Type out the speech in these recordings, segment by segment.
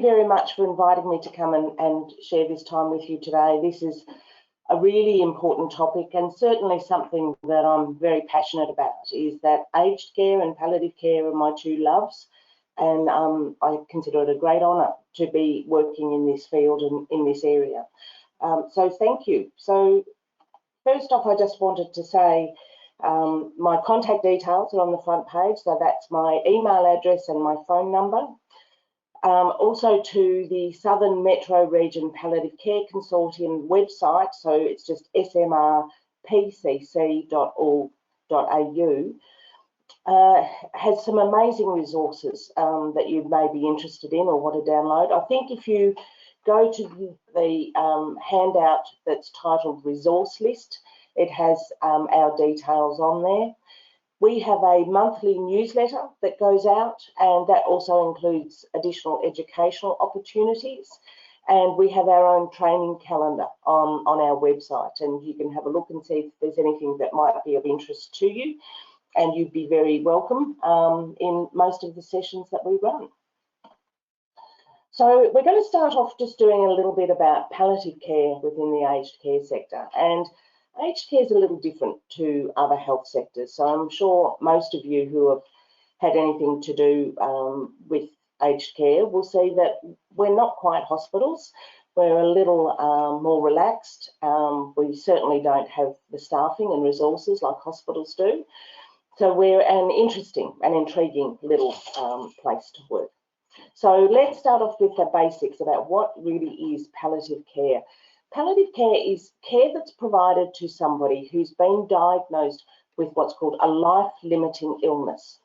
very much for inviting me to come and share this time with you today. This is a really important topic, and certainly something that I'm very passionate about, is that aged care and palliative care are my two loves, and I consider it a great honour to be working in this field and in this area. So thank you. So first off, I just wanted to say my contact details are on the front page, so that's my email address and my phone number. Also to the Southern Metro Region Palliative Care Consortium website, so it's just smrpcc.org.au, has some amazing resources that you may be interested in or want to download. I think if you go to the handout that's titled Resource List, it has our details on there. We have a monthly newsletter that goes out, and that also includes additional educational opportunities. And we have our own training calendar on our website, and you can have a look and see if there's anything that might be of interest to you. And you'd be very welcome in most of the sessions that we run. So we're going to start off just doing a little bit about palliative care within the aged care sector. And aged care is a little different to other health sectors. So I'm sure most of you who have had anything to do with aged care will see that we're not quite hospitals. We're a little more relaxed. We certainly don't have the staffing and resources like hospitals do. So we're an interesting and intriguing little place to work. So let's start off with the basics about what really is palliative care. Palliative care is care that's provided to somebody who's been diagnosed with what's called a life-limiting illness.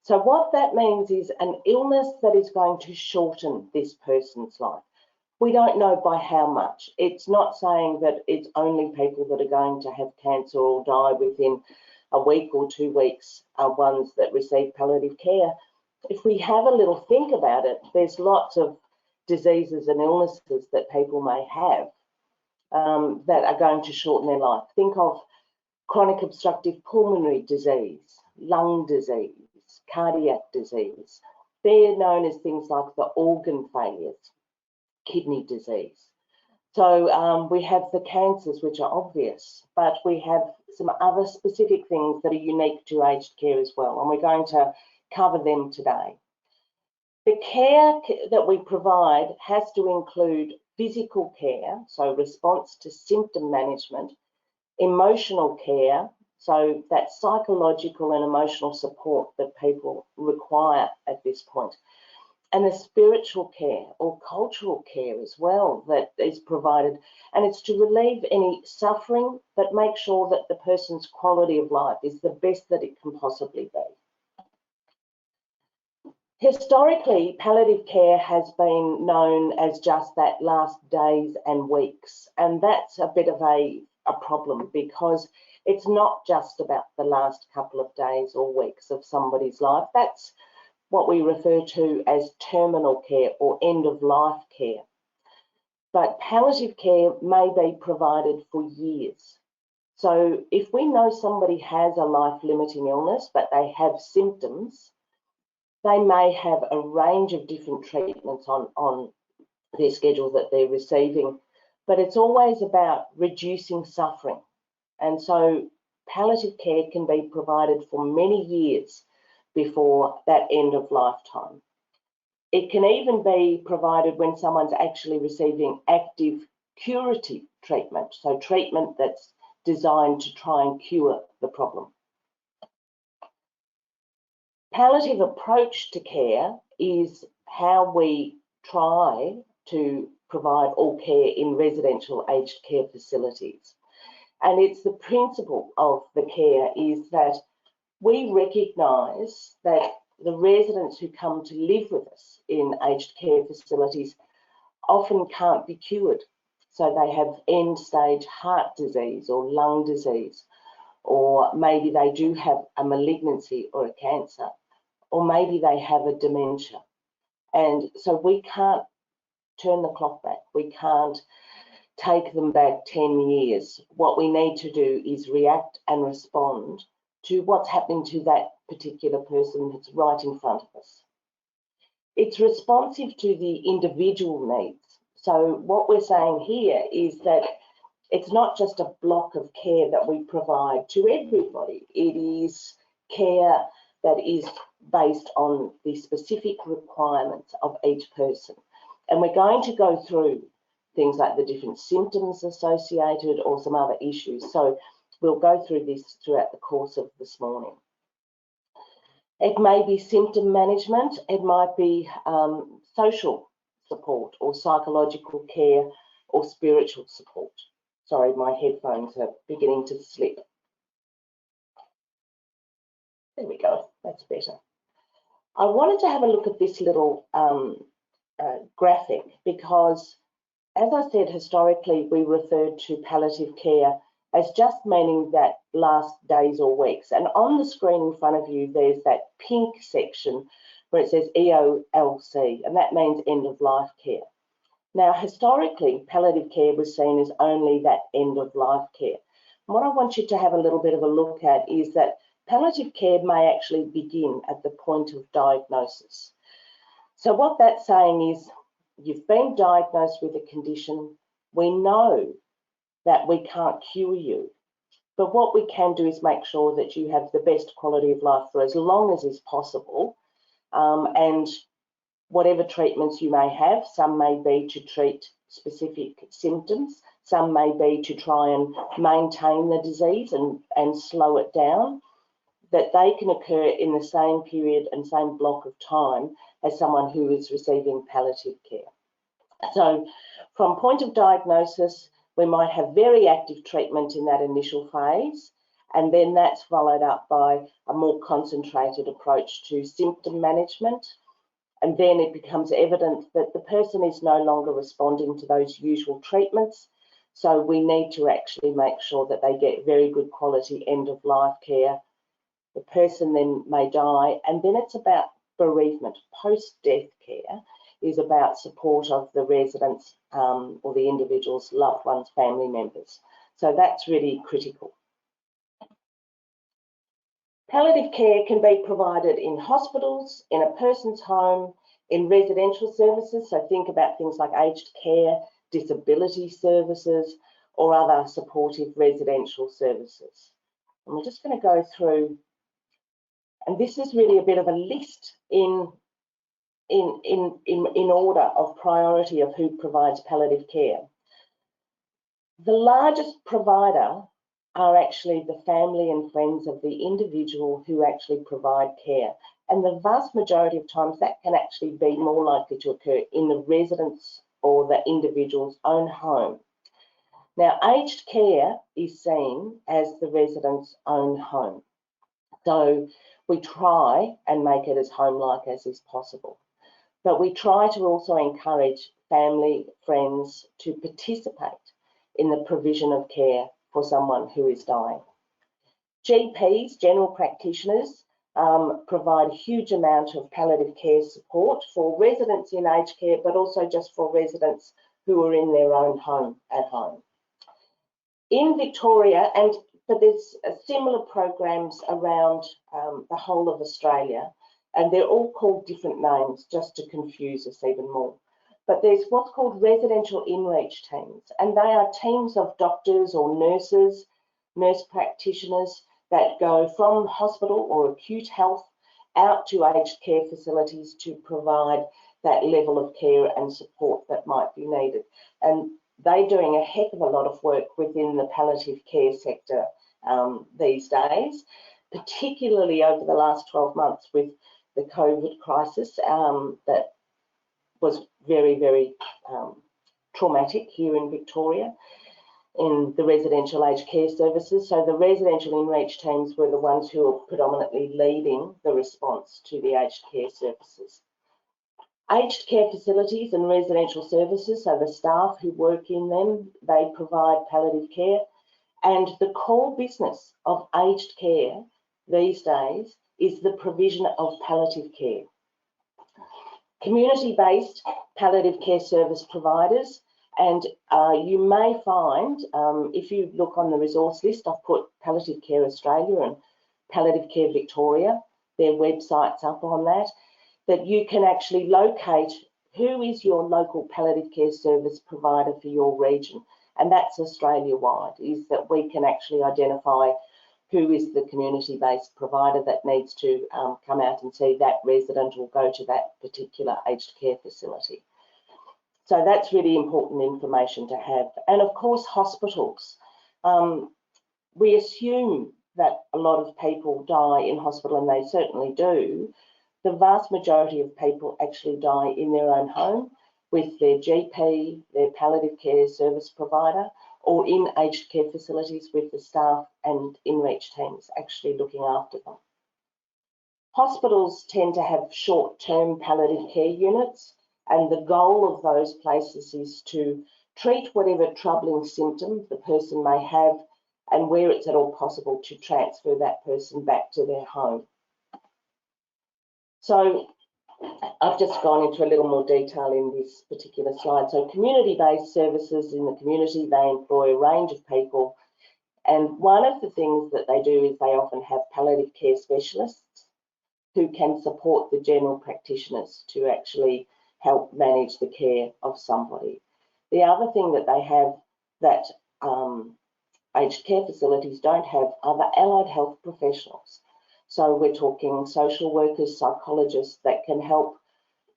So what that means is an illness that is going to shorten this person's life. We don't know by how much. It's not saying that it's only people that are going to have cancer or die within a week or 2 weeks are ones that receive palliative care. If we have a little think about it, there's lots of diseases and illnesses that people may have that are going to shorten their life. Think of chronic obstructive pulmonary disease, lung disease, cardiac disease. They're known as things like the organ failures, kidney disease. So we have the cancers, which are obvious, but we have some other specific things that are unique to aged care as well, and we're going to cover them today. The care that we provide has to include physical care, so response to symptom management, emotional care, so that psychological and emotional support that people require at this point, and the spiritual care or cultural care as well that is provided, and it's to relieve any suffering but make sure that the person's quality of life is the best that it can possibly be. Historically, palliative care has been known as just that last days and weeks, and that's a bit of a problem because it's not just about the last couple of days or weeks of somebody's life. That's what we refer to as terminal care or end-of-life care. But palliative care may be provided for years. So if we know somebody has a life-limiting illness, but they have symptoms, they may have a range of different treatments on their schedule that they're receiving, but it's always about reducing suffering. And so palliative care can be provided for many years before that end of lifetime. It can even be provided when someone's actually receiving active curative treatment, so treatment that's designed to try and cure the problem. Palliative approach to care is how we try to provide all care in residential aged care facilities. And it's the principle of the care is that we recognise that the residents who come to live with us in aged care facilities often can't be cured. So they have end-stage heart disease or lung disease, or maybe they do have a malignancy or a cancer, or maybe they have a dementia. And so we can't turn the clock back. We can't take them back 10 years. What we need to do is react and respond to what's happening to that particular person that's right in front of us. It's responsive to the individual needs. So what we're saying here is that it's not just a block of care that we provide to everybody. It is care that is based on the specific requirements of each person. And we're going to go through things like the different symptoms associated or some other issues. So we'll go through this throughout the course of this morning. It may be symptom management, it might be social support or psychological care or spiritual support. Sorry, my headphones are beginning to slip. There we go, that's better. I wanted to have a look at this little graphic because, as I said, historically we referred to palliative care as just meaning that last days or weeks. And on the screen in front of you, there's that pink section where it says EOLC, and that means end of life care. Now, historically, palliative care was seen as only that end of life care. And what I want you to have a little bit of a look at is that palliative care may actually begin at the point of diagnosis. So what that's saying is you've been diagnosed with a condition. We know that we can't cure you, but what we can do is make sure that you have the best quality of life for as long as is possible. And whatever treatments you may have, some may be to treat specific symptoms, some may be to try and maintain the disease and slow it down, that they can occur in the same period and same block of time as someone who is receiving palliative care. So from point of diagnosis, we might have very active treatment in that initial phase, and then that's followed up by a more concentrated approach to symptom management. And then it becomes evident that the person is no longer responding to those usual treatments. So we need to actually make sure that they get very good quality end of life care. The person then may die, and then it's about bereavement. Post-death care is about support of the residents or the individual's loved ones, family members. So that's really critical. Palliative care can be provided in hospitals, in a person's home, in residential services. So think about things like aged care, disability services, or other supportive residential services. And we're just going to go through, and this is really a bit of a list in order of priority of who provides palliative care. The largest provider are actually the family and friends of the individual who actually provide care. And the vast majority of times that can actually be more likely to occur in the resident's or the individual's own home. Now, aged care is seen as the resident's own home. So we try and make it as home-like as is possible. But we try to also encourage family, friends to participate in the provision of care for someone who is dying. GPs, general practitioners, provide a huge amount of palliative care support for residents in aged care, but also just for residents who are in their own home at home. In Victoria, but there's similar programs around the whole of Australia, and they're all called different names just to confuse us even more. But there's what's called residential in-reach teams, and they are teams of doctors or nurses, nurse practitioners that go from hospital or acute health out to aged care facilities to provide that level of care and support that might be needed. And they're doing a heck of a lot of work within the palliative care sector these days, particularly over the last 12 months with the COVID crisis that was very, very traumatic here in Victoria in the residential aged care services. So the residential in-reach teams were the ones who were predominantly leading the response to the aged care services. Aged care facilities and residential services, so the staff who work in them, they provide palliative care. And the core business of aged care these days is the provision of palliative care. Community-based palliative care service providers, and you may find, if you look on the resource list, I've put Palliative Care Australia and Palliative Care Victoria, their websites up on that. that you can actually locate who is your local palliative care service provider for your region. And that's Australia-wide, is that we can actually identify who is the community-based provider that needs to come out and see that resident or go to that particular aged care facility. So that's really important information to have. And of course, hospitals. We assume that a lot of people die in hospital, and they certainly do. The vast majority of people actually die in their own home with their GP, their palliative care service provider, or in aged care facilities with the staff and in-reach teams actually looking after them. Hospitals tend to have short-term palliative care units, and the goal of those places is to treat whatever troubling symptom the person may have, and where it's at all possible to transfer that person back to their home. So I've just gone into a little more detail in this particular slide. So community-based services in the community, they employ a range of people. And one of the things that they do is they often have palliative care specialists who can support the general practitioners to actually help manage the care of somebody. The other thing that they have that aged care facilities don't have are the allied health professionals. So we're talking social workers, psychologists that can help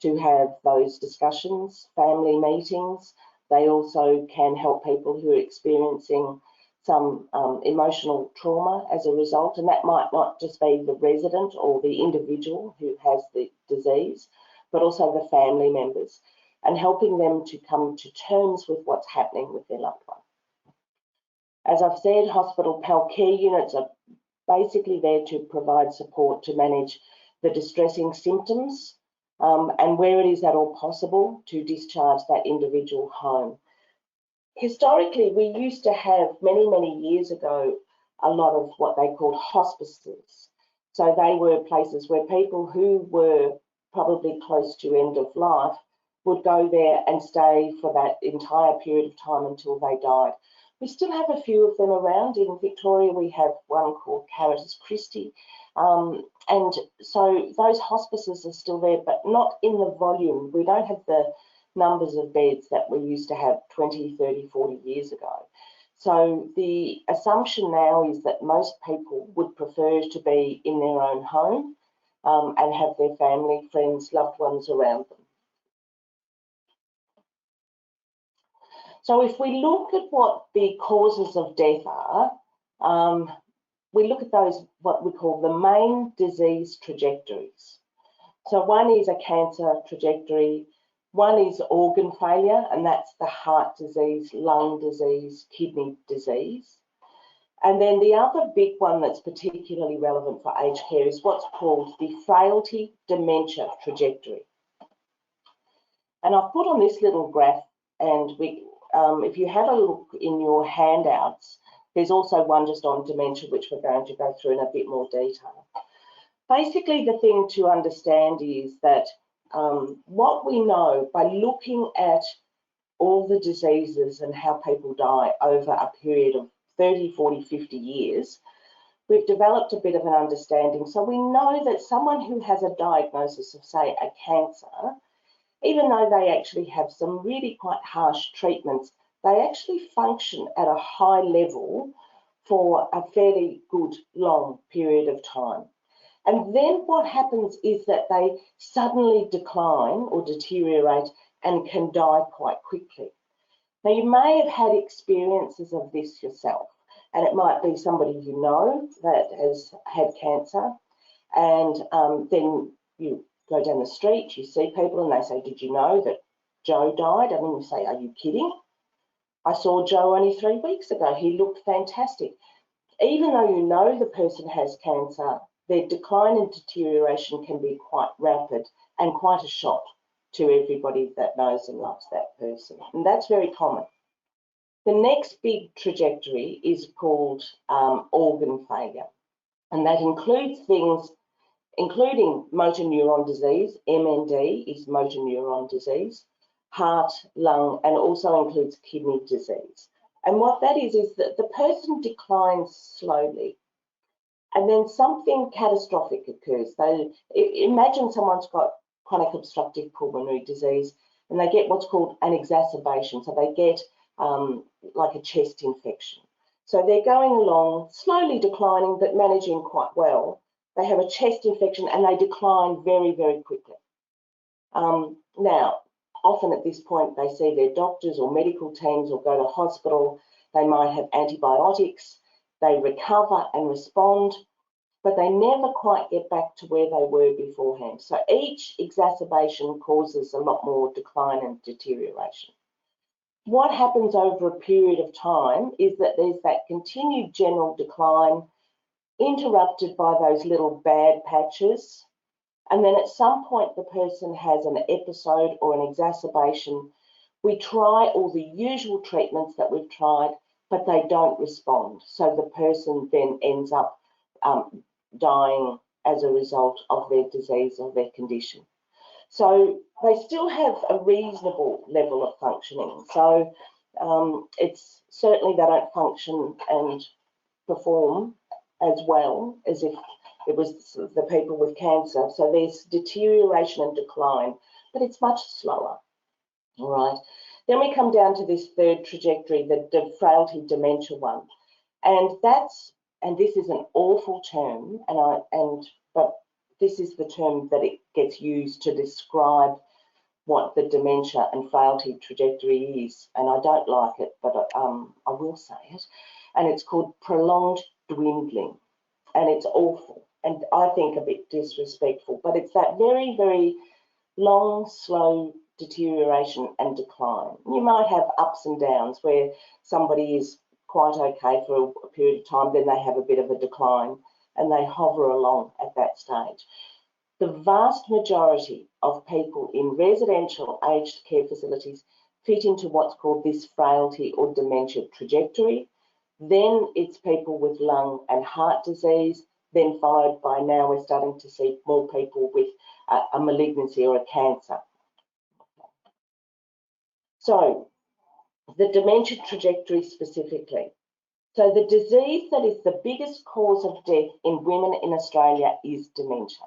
to have those discussions, family meetings. They also can help people who are experiencing some emotional trauma as a result, and that might not just be the resident or the individual who has the disease, but also the family members, and helping them to come to terms with what's happening with their loved one. As I've said, hospital PAL care units are basically there to provide support to manage the distressing symptoms and where it is at all possible to discharge that individual home. Historically, we used to have many years ago a lot of what they called hospices. So they were places where people who were probably close to end of life would go there and stay for that entire period of time until they died. We still have a few of them around. In Victoria, we have one called Caritas Christi. And so those hospices are still there, but not in the volume. We don't have the numbers of beds that we used to have 20, 30, 40 years ago. So the assumption now is that most people would prefer to be in their own home and have their family, friends, loved ones around them. So if we look at what the causes of death are, we look at those, what we call the main disease trajectories. So one is a cancer trajectory, one is organ failure, and that's the heart disease, lung disease, kidney disease. And then the other big one that's particularly relevant for aged care is what's called the frailty dementia trajectory. And I've put on this little graph, and if you have a look in your handouts, there's also one just on dementia, which we're going to go through in a bit more detail. Basically, the thing to understand is that what we know by looking at all the diseases and how people die over a period of 30, 40, 50 years, we've developed a bit of an understanding. So we know that someone who has a diagnosis of, say, a cancer, even though they actually have some really quite harsh treatments, they actually function at a high level for a fairly good long period of time. And then what happens is that they suddenly decline or deteriorate and can die quite quickly. Now, you may have had experiences of this yourself, and it might be somebody you know that has had cancer, and then you go down the street, you see people and they say, "Did you know that Joe died?" And then you say, "Are you kidding? I saw Joe only 3 weeks ago. He looked fantastic." Even though you know the person has cancer, their decline and deterioration can be quite rapid and quite a shock to everybody that knows and loves that person. And that's very common. The next big trajectory is called organ failure. And that includes things including motor neuron disease. MND is motor neuron disease, heart, lung, and also includes kidney disease. And what that is that the person declines slowly, and then something catastrophic occurs. Imagine someone's got chronic obstructive pulmonary disease, and they get what's called an exacerbation. So they get like a chest infection. So they're going along, slowly declining, but managing quite well. They have a chest infection and they decline very, very quickly. Now, often at this point, they see their doctors or medical teams or go to hospital. They might have antibiotics. They recover and respond, but they never quite get back to where they were beforehand. So each exacerbation causes a lot more decline and deterioration. What happens over a period of time is that there's that continued general decline interrupted by those little bad patches. And then at some point, the person has an episode or an exacerbation. We try all the usual treatments that we've tried, but they don't respond. So the person then ends up dying as a result of their disease or their condition. So they still have a reasonable level of functioning. So it's certainly they don't function and perform as well as if it was the people with cancer. So there's deterioration and decline, but it's much slower. All right. Then we come down to this third trajectory, the frailty dementia one, and this is an awful term, but this is the term that it gets used to describe what the dementia and frailty trajectory is, and I don't like it, but I will say it, and it's called prolonged dwindling, and it's awful, and I think a bit disrespectful, but it's that very, very long, slow deterioration and decline. You might have ups and downs where somebody is quite okay for a period of time, then they have a bit of a decline and they hover along at that stage. The vast majority of people in residential aged care facilities fit into what's called this frailty or dementia trajectory. Then it's people with lung and heart disease, then followed by now we're starting to see more people with a malignancy or a cancer. So the dementia trajectory specifically. So the disease that is the biggest cause of death in women in Australia is dementia.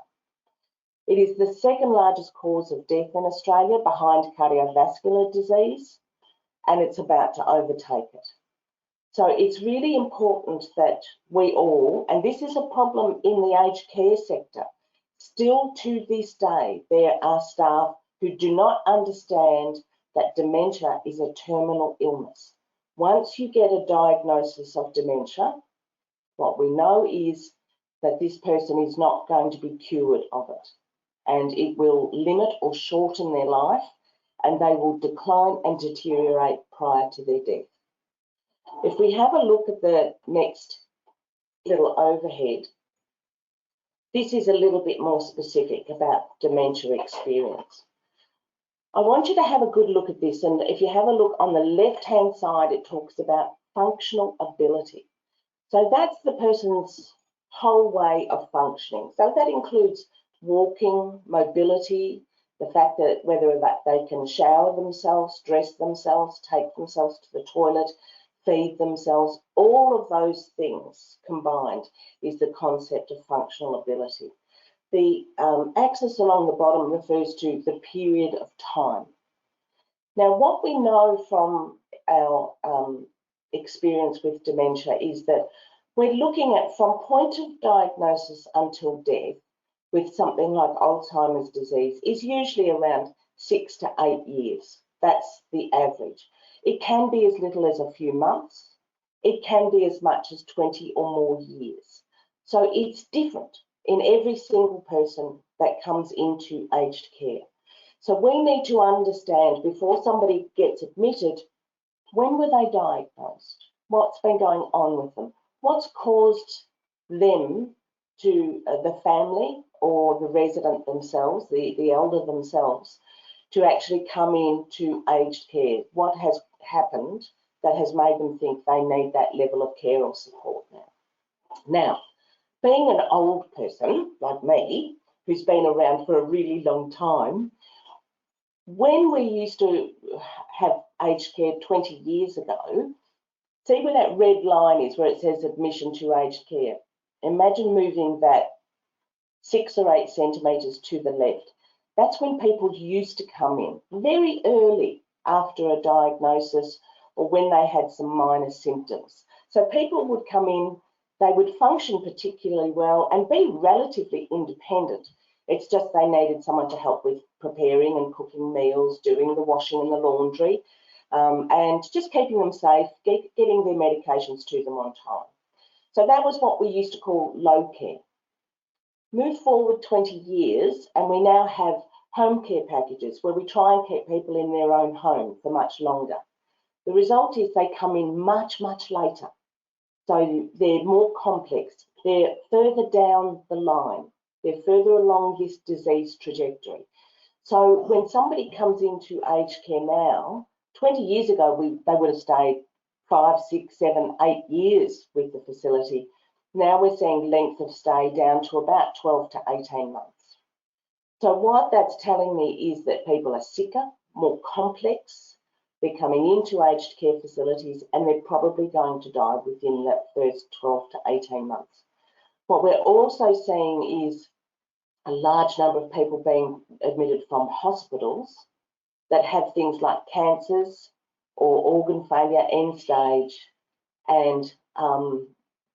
It is the second largest cause of death in Australia behind cardiovascular disease, and it's about to overtake it. So it's really important that we all, and this is a problem in the aged care sector, still to this day, there are staff who do not understand that dementia is a terminal illness. Once you get a diagnosis of dementia, what we know is that this person is not going to be cured of it, and it will limit or shorten their life, and they will decline and deteriorate prior to their death. If we have a look at the next little overhead, this is a little bit more specific about dementia experience. I want you to have a good look at this, and if you have a look on the left-hand side, it talks about functional ability. So that's the person's whole way of functioning. So that includes walking, mobility, the fact that whether they can shower themselves, dress themselves, take themselves to the toilet, feed themselves, all of those things combined is the concept of functional ability. The axis along the bottom refers to the period of time. Now, what we know from our experience with dementia is that we're looking at from point of diagnosis until death with something like Alzheimer's disease is usually around 6 to 8 years. That's the average. It can be as little as a few months. It can be as much as 20 or more years. So it's different in every single person that comes into aged care. So we need to understand before somebody gets admitted, when were they diagnosed? What's been going on with them? What's caused them to, the family or the resident themselves, the elder themselves, to actually come into aged care? What has happened that has made them think they need that level of care or support now? Now, being an old person like me, who's been around for a really long time, when we used to have aged care 20 years ago, see where that red line is where it says admission to aged care? Imagine moving that 6 or 8 centimetres to the left. That's when people used to come in very early after a diagnosis or when they had some minor symptoms. So people would come in, they would function particularly well and be relatively independent. It's just they needed someone to help with preparing and cooking meals, doing the washing and the laundry, and just keeping them safe, getting their medications to them on time. So that was what we used to call low care. Move forward 20 years and we now have home care packages where we try and keep people in their own home for much longer. The result is they come in much, much later. So they're more complex, they're further down the line, they're further along this disease trajectory. So when somebody comes into aged care now, 20 years ago, they would have stayed 5, 6, 7, 8 years with the facility. Now we're seeing length of stay down to about 12 to 18 months. So what that's telling me is that people are sicker, more complex, they're coming into aged care facilities and they're probably going to die within that first 12 to 18 months. What we're also seeing is a large number of people being admitted from hospitals that have things like cancers or organ failure, end stage, and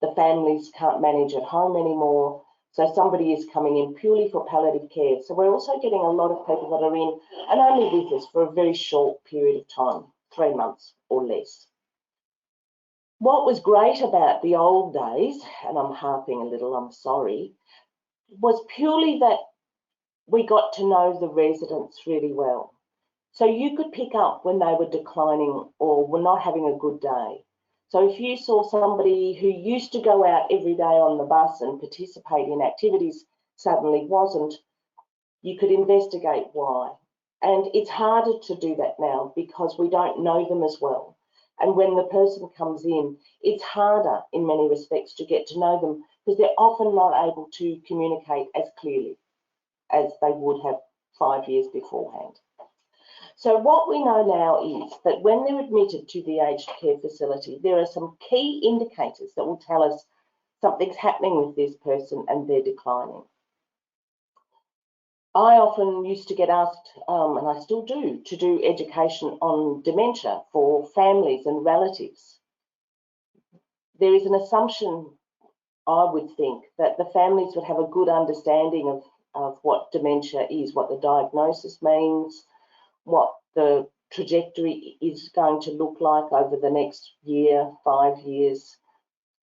the families can't manage at home anymore. So somebody is coming in purely for palliative care. So we're also getting a lot of people that are in and only with us for a very short period of time, 3 months or less. What was great about the old days, and I'm harping a little, I'm sorry, was purely that we got to know the residents really well. So you could pick up when they were declining or were not having a good day. So if you saw somebody who used to go out every day on the bus and participate in activities suddenly wasn't, you could investigate why. And it's harder to do that now because we don't know them as well. And when the person comes in, it's harder in many respects to get to know them because they're often not able to communicate as clearly as they would have 5 years beforehand. So what we know now is that when they're admitted to the aged care facility, there are some key indicators that will tell us something's happening with this person and they're declining. I often used to get asked, and I still do, to do education on dementia for families and relatives. There is an assumption, I would think, that the families would have a good understanding of what dementia is, what the diagnosis means, what the trajectory is going to look like over the next year, 5 years,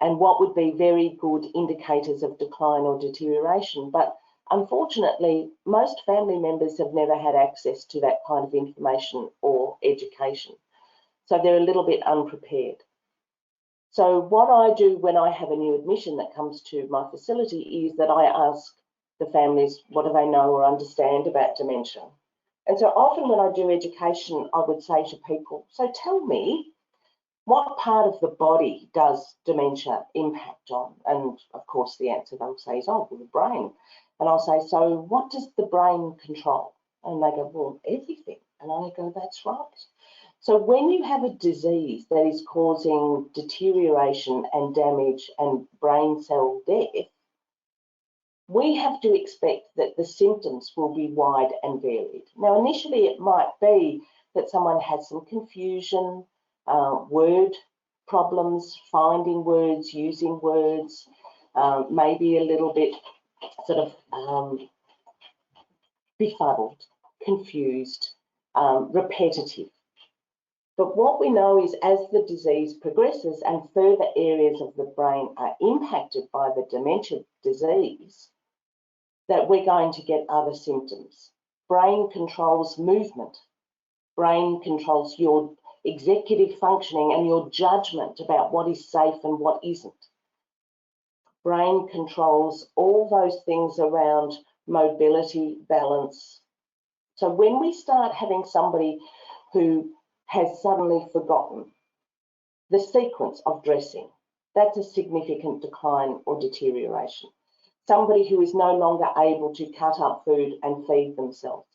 and what would be very good indicators of decline or deterioration. But unfortunately, most family members have never had access to that kind of information or education. So they're a little bit unprepared. So what I do when I have a new admission that comes to my facility is that I ask the families, what do they know or understand about dementia? And so often when I do education, I would say to people, so tell me, what part of the body does dementia impact on? And of course, the answer they'll say is, oh, well, the brain. And I'll say, so what does the brain control? And they go, well, everything. And I go, that's right. So when you have a disease that is causing deterioration and damage and brain cell death, we have to expect that the symptoms will be wide and varied. Now, initially, it might be that someone has some confusion, word problems, finding words, using words, maybe a little bit sort of befuddled, confused, repetitive. But what we know is as the disease progresses and further areas of the brain are impacted by the dementia disease, that we're going to get other symptoms. Brain controls movement. Brain controls your executive functioning and your judgment about what is safe and what isn't. Brain controls all those things around mobility, balance. So when we start having somebody who has suddenly forgotten the sequence of dressing, that's a significant decline or deterioration. Somebody who is no longer able to cut up food and feed themselves,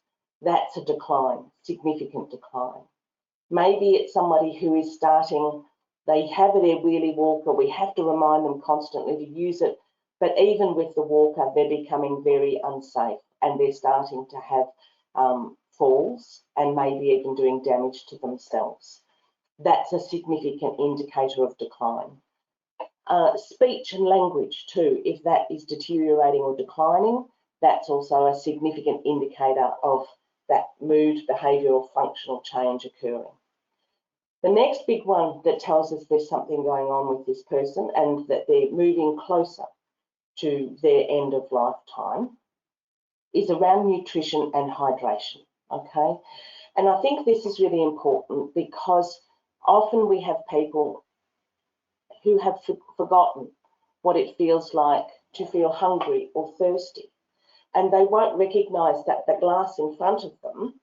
that's a decline, significant decline. Maybe it's somebody who is starting, they have their wheelie walker, we have to remind them constantly to use it, but even with the walker, they're becoming very unsafe and they're starting to have falls and maybe even doing damage to themselves. That's a significant indicator of decline. Speech and language too, if that is deteriorating or declining, that's also a significant indicator of that mood, behaviour or functional change occurring. The next big one that tells us there's something going on with this person and that they're moving closer to their end of lifetime is around nutrition and hydration, okay? And I think this is really important because often we have people who have forgotten what it feels like to feel hungry or thirsty, and they won't recognise that the glass in front of them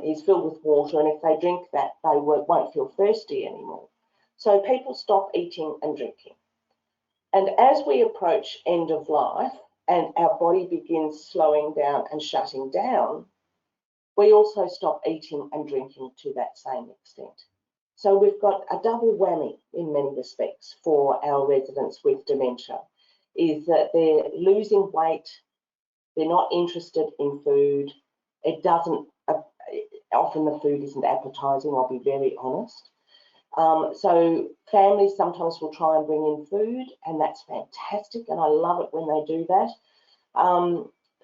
is filled with water, and if they drink that, they won't feel thirsty anymore. So people stop eating and drinking. And as we approach end of life and our body begins slowing down and shutting down, we also stop eating and drinking to that same extent. So we've got a double whammy in many respects for our residents with dementia, is that they're losing weight, they're not interested in food, it doesn't, often the food isn't appetizing, I'll be very honest. So families sometimes will try and bring in food, and that's fantastic, and I love it when they do that.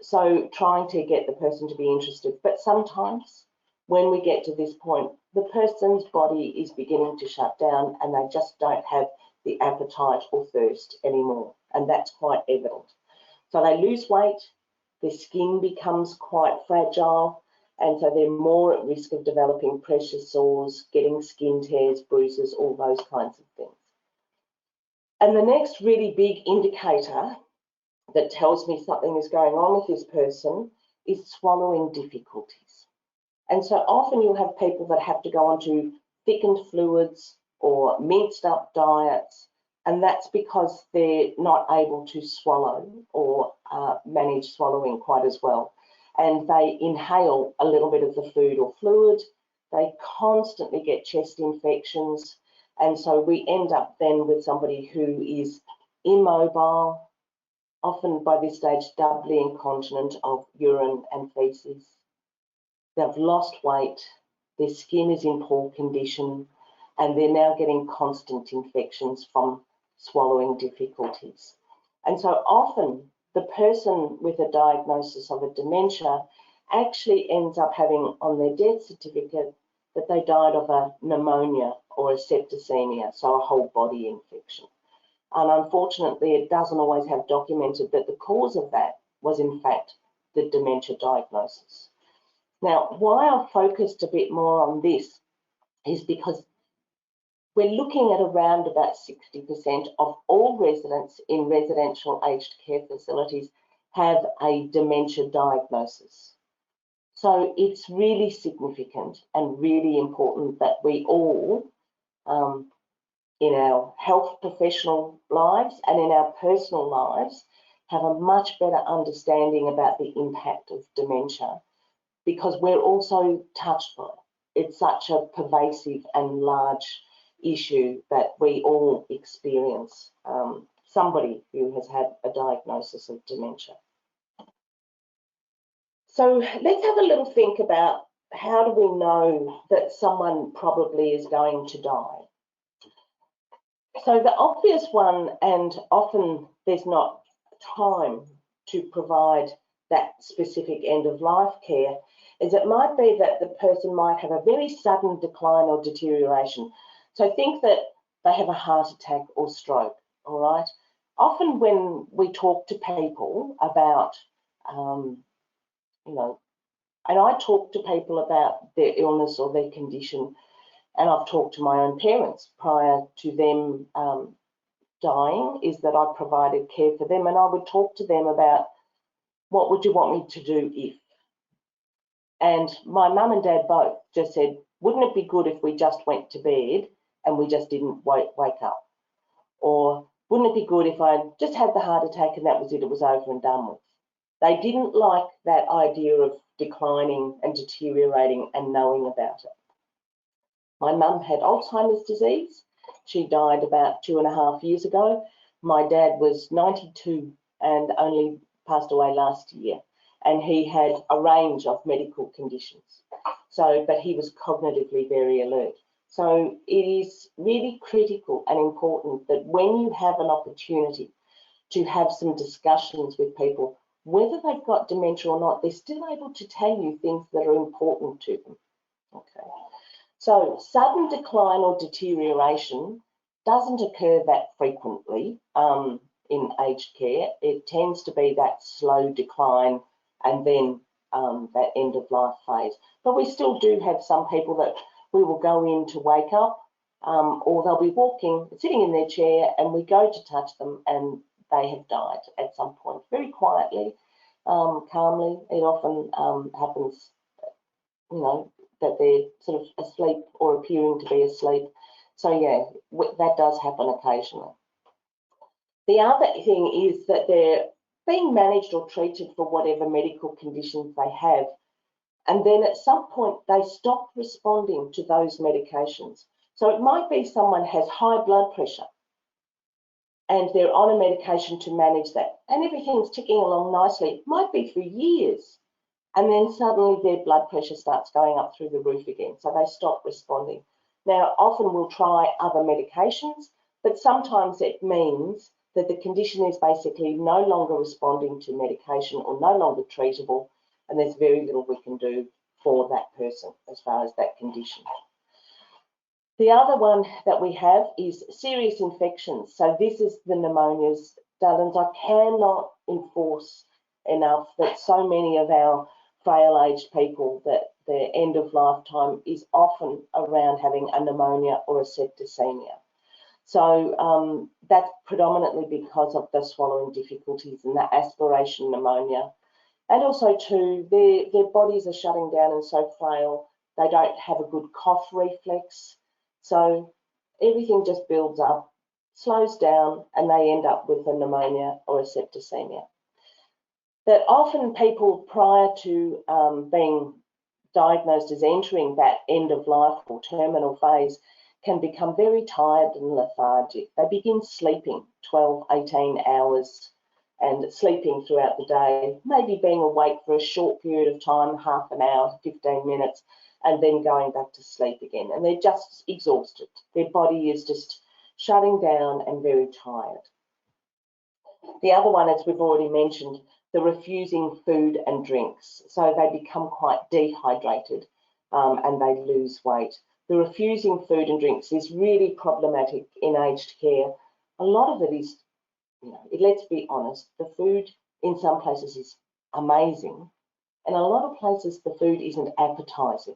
So trying to get the person to be interested, but sometimes when we get to this point, the person's body is beginning to shut down and they just don't have the appetite or thirst anymore, and that's quite evident. So they lose weight, their skin becomes quite fragile, and so they're more at risk of developing pressure sores, getting skin tears, bruises, all those kinds of things. And the next really big indicator that tells me something is going on with this person is swallowing difficulties. And so often you'll have people that have to go onto thickened fluids or minced up diets, and that's because they're not able to swallow or manage swallowing quite as well. And they inhale a little bit of the food or fluid, they constantly get chest infections, and so we end up then with somebody who is immobile, often by this stage doubly incontinent of urine and faeces. They've lost weight, their skin is in poor condition, and they're now getting constant infections from swallowing difficulties. And so often the person with a diagnosis of a dementia actually ends up having on their death certificate that they died of a pneumonia or a septicemia, so a whole body infection. And unfortunately, it doesn't always have documented that the cause of that was in fact the dementia diagnosis. Now, why I've focused a bit more on this is because we're looking at around about 60% of all residents in residential aged care facilities have a dementia diagnosis. So it's really significant and really important that we all, in our health professional lives and in our personal lives, have a much better understanding about the impact of dementia, because we're also touched by it. It's such a pervasive and large issue that we all experience somebody who has had a diagnosis of dementia. So let's have a little think about how do we know that someone probably is going to die. So the obvious one, and often there's not time to provide that specific end of life care, is it might be that the person might have a very sudden decline or deterioration. So think that they have a heart attack or stroke, all right? Often when we talk to people about, you know, and I talk to people about their illness or their condition, and I've talked to my own parents prior to them dying, is that I provided care for them, and I would talk to them about what would you want me to do if? And my mum and dad both just said, wouldn't it be good if we just went to bed and we just didn't wake up? Or wouldn't it be good if I just had the heart attack and that was it, it was over and done with? They didn't like that idea of declining and deteriorating and knowing about it. My mum had Alzheimer's disease. She died about 2.5 years ago. My dad was 92 and only passed away last year. and he had a range of medical conditions. So, but he was cognitively very alert. So it is really critical and important that when you have an opportunity to have some discussions with people, whether they've got dementia or not, they're still able to tell you things that are important to them. Okay. So sudden decline or deterioration doesn't occur that frequently in aged care. It tends to be that slow decline and then that end of life phase. But we still do have some people that we will go in to wake up, or they'll be walking, sitting in their chair, and we go to touch them and they have died at some point, very quietly, calmly. It often happens, you know, that they're sort of asleep or appearing to be asleep. So yeah, that does happen occasionally. The other thing is that they're being managed or treated for whatever medical conditions they have, and then at some point they stop responding to those medications. So it might be someone has high blood pressure and they're on a medication to manage that, and everything's ticking along nicely. It might be for years, and then suddenly their blood pressure starts going up through the roof again, so they stop responding. Now, often we'll try other medications, but sometimes it means that the condition is basically no longer responding to medication or no longer treatable, and there's very little we can do for that person as far as that condition. The other one that we have is serious infections. So this is the pneumonias. Darlings, I cannot enforce enough that so many of our frail aged people, that their end of lifetime is often around having a pneumonia or a septicemia. So that's predominantly because of the swallowing difficulties and the aspiration pneumonia. And also too, their bodies are shutting down and so frail, they don't have a good cough reflex. So everything just builds up, slows down, and they end up with a pneumonia or a septicemia. That often people prior to being diagnosed as entering that end of life or terminal phase can become very tired and lethargic. They begin sleeping 12, 18 hours and sleeping throughout the day, maybe being awake for a short period of time, half an hour, 15 minutes, and then going back to sleep again. And they're just exhausted. Their body is just shutting down and very tired. The other one, as we've already mentioned, the refusing food and drinks. So they become quite dehydrated and they lose weight. The refusing food and drinks is really problematic in aged care. A lot of it is, you know, let's be honest, the food in some places is amazing, and a lot of places the food isn't appetizing.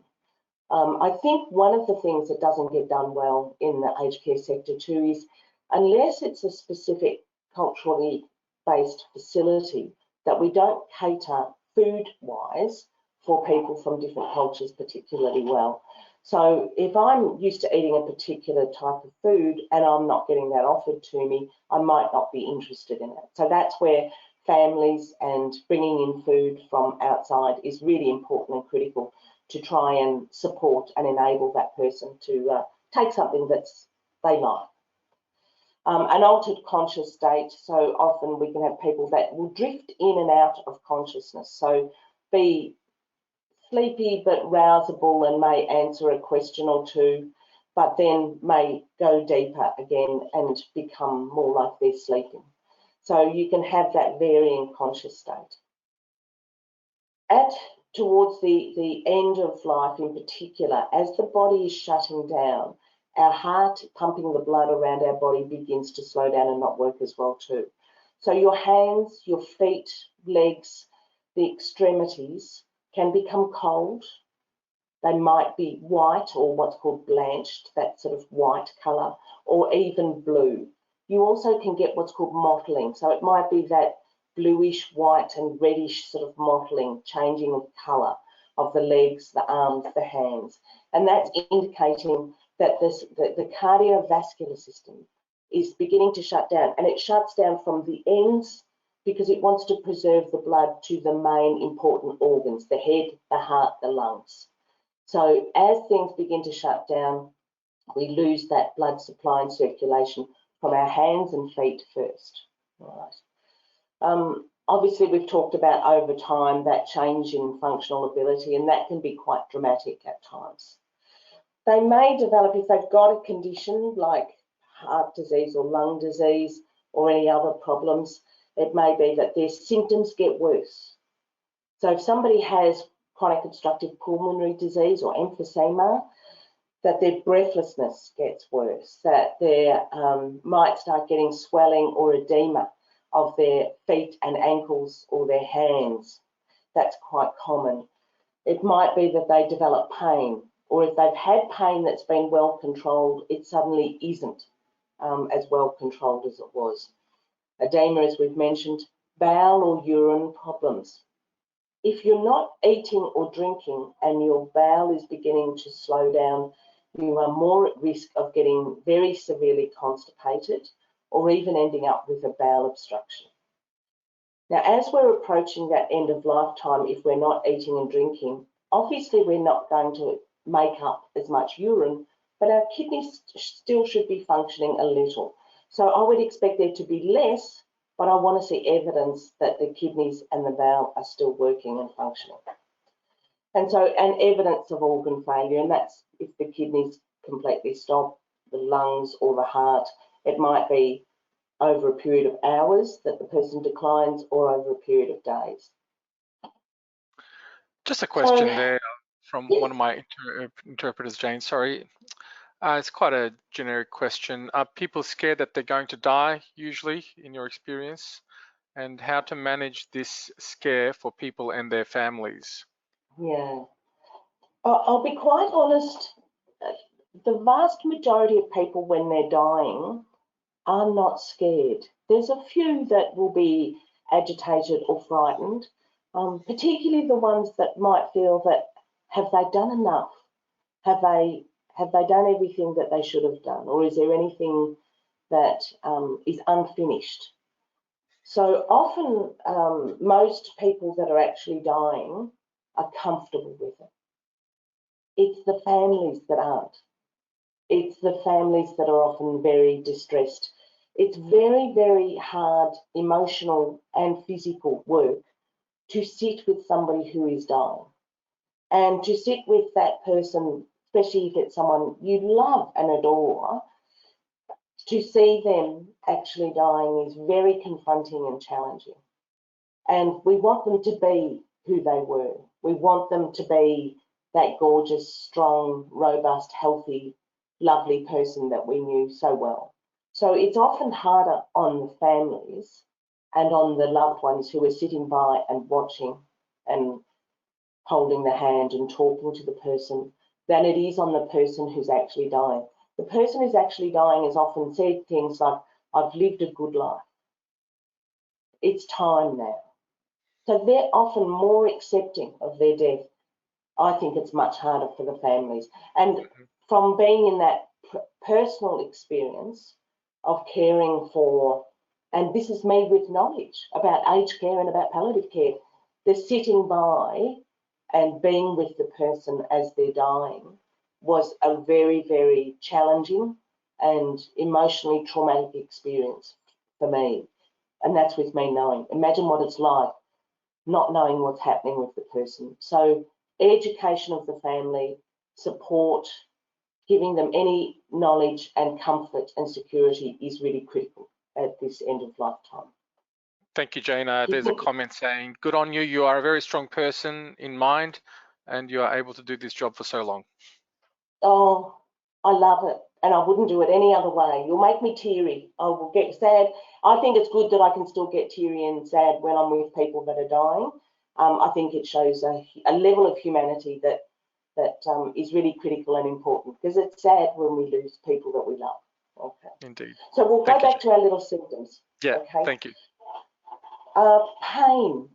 I think one of the things that doesn't get done well in the aged care sector too is, unless it's a specific culturally based facility, that we don't cater food-wise for people from different cultures particularly well. So if I'm used to eating a particular type of food and I'm not getting that offered to me, I might not be interested in it. So that's where families and bringing in food from outside is really important and critical to try and support and enable that person to take something that they like. An altered conscious state, so often we can have people that will drift in and out of consciousness, so be sleepy but rousable and may answer a question or two, but then may go deeper again and become more like they're sleeping. So you can have that varying conscious state. Towards the end of life in particular, as the body is shutting down, our heart pumping the blood around our body begins to slow down and not work as well too. So your hands, your feet, legs, the extremities can become cold. They might be white or what's called blanched, that sort of white colour, or even blue. You also can get what's called mottling. So it might be that bluish, white and reddish sort of mottling, changing of colour of the legs, the arms, the hands. And that's indicating that the cardiovascular system is beginning to shut down, and it shuts down from the ends because it wants to preserve the blood to the main important organs, the head, the heart, the lungs. So as things begin to shut down, we lose that blood supply and circulation from our hands and feet first. All right. Obviously, we've talked about over time that change in functional ability, and that can be quite dramatic at times. They may develop, if they've got a condition like heart disease or lung disease or any other problems, it may be that their symptoms get worse. So if somebody has chronic obstructive pulmonary disease or emphysema, that their breathlessness gets worse, that they might start getting swelling or edema of their feet and ankles or their hands. That's quite common. It might be that they develop pain, or if they've had pain that's been well controlled, it suddenly isn't as well controlled as it was. Edema, as we've mentioned, bowel or urine problems. If you're not eating or drinking and your bowel is beginning to slow down, you are more at risk of getting very severely constipated or even ending up with a bowel obstruction. Now, as we're approaching that end of lifetime, if we're not eating and drinking, obviously we're not going to make up as much urine, but our kidneys still should be functioning a little. So I would expect there to be less, but I want to see evidence that the kidneys and the bowel are still working and functioning. And evidence of organ failure, and that's if the kidneys completely stop, the lungs or the heart. It might be over a period of hours that the person declines or over a period of days. Just a question there from one of my interpreters, Jane, sorry. It's quite a generic question. Are people scared that they're going to die, usually, in your experience? And how to manage this scare for people and their families? Yeah. I'll be quite honest, the vast majority of people when they're dying are not scared. There's a few that will be agitated or frightened, particularly the ones that might feel that, have they done enough? Have they done everything that they should have done? Or is there anything that is unfinished? So often, most people that are actually dying are comfortable with it. It's the families that aren't. It's the families that are often very distressed. It's very, very hard emotional and physical work to sit with somebody who is dying and to sit with that person, especially if it's someone you love and adore. To see them actually dying is very confronting and challenging. And we want them to be who they were. We want them to be that gorgeous, strong, robust, healthy, lovely person that we knew so well. So it's often harder on the families and on the loved ones who are sitting by and watching and holding the hand and talking to the person than it is on the person who's actually dying. The person who's actually dying has often said things like, I've lived a good life. It's time now. So they're often more accepting of their death. I think it's much harder for the families. And from being in that personal experience of caring for, and this is me with knowledge about aged care and about palliative care, the sitting by and being with the person as they're dying was a very, very challenging and emotionally traumatic experience for me. And that's with me knowing. Imagine what it's like not knowing what's happening with the person. So education of the family, support, giving them any knowledge and comfort and security is really critical at this end of lifetime. Thank you, Jane. There's a comment saying, good on you. You are a very strong person in mind and you are able to do this job for so long. Oh, I love it. And I wouldn't do it any other way. You'll make me teary. I will get sad. I think it's good that I can still get teary and sad when I'm with people that are dying. I think it shows a level of humanity that is really critical and important, because it's sad when we lose people that we love. Okay. Indeed. So we'll go back to our little symptoms. Yeah, okay? Thank you. Pain.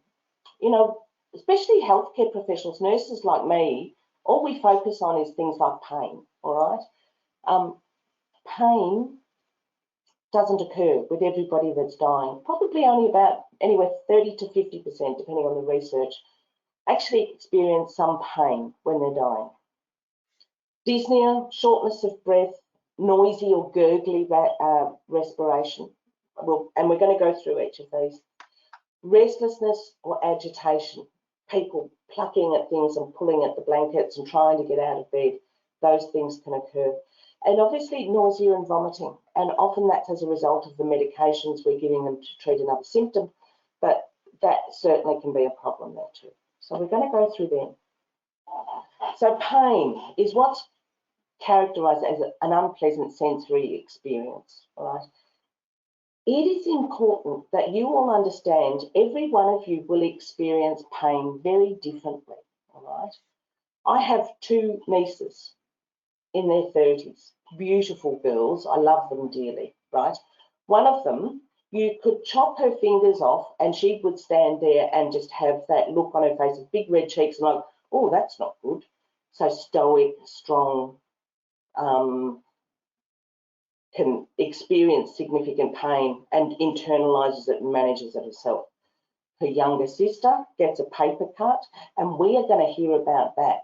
You know, especially healthcare professionals, nurses like me, all we focus on is things like pain, all right? Pain doesn't occur with everybody that's dying. Probably only about anywhere 30 to 50%, depending on the research, actually experience some pain when they're dying. Dyspnea, shortness of breath, noisy or gurgly respiration. And we're going to go through each of these. Restlessness or agitation, people plucking at things and pulling at the blankets and trying to get out of bed, those things can occur. And obviously nausea and vomiting, and often that's as a result of the medications we're giving them to treat another symptom, but that certainly can be a problem there too. So we're going to go through them. So pain is what's characterised as an unpleasant sensory experience, all right? It is important that you all understand every one of you will experience pain very differently, all right? I have two nieces in their 30s, beautiful girls, I love them dearly, right? One of them, you could chop her fingers off and she would stand there and just have that look on her face of big red cheeks and like, oh, that's not good. So stoic, strong, can experience significant pain and internalises it and manages it herself. Her younger sister gets a paper cut, and we are going to hear about that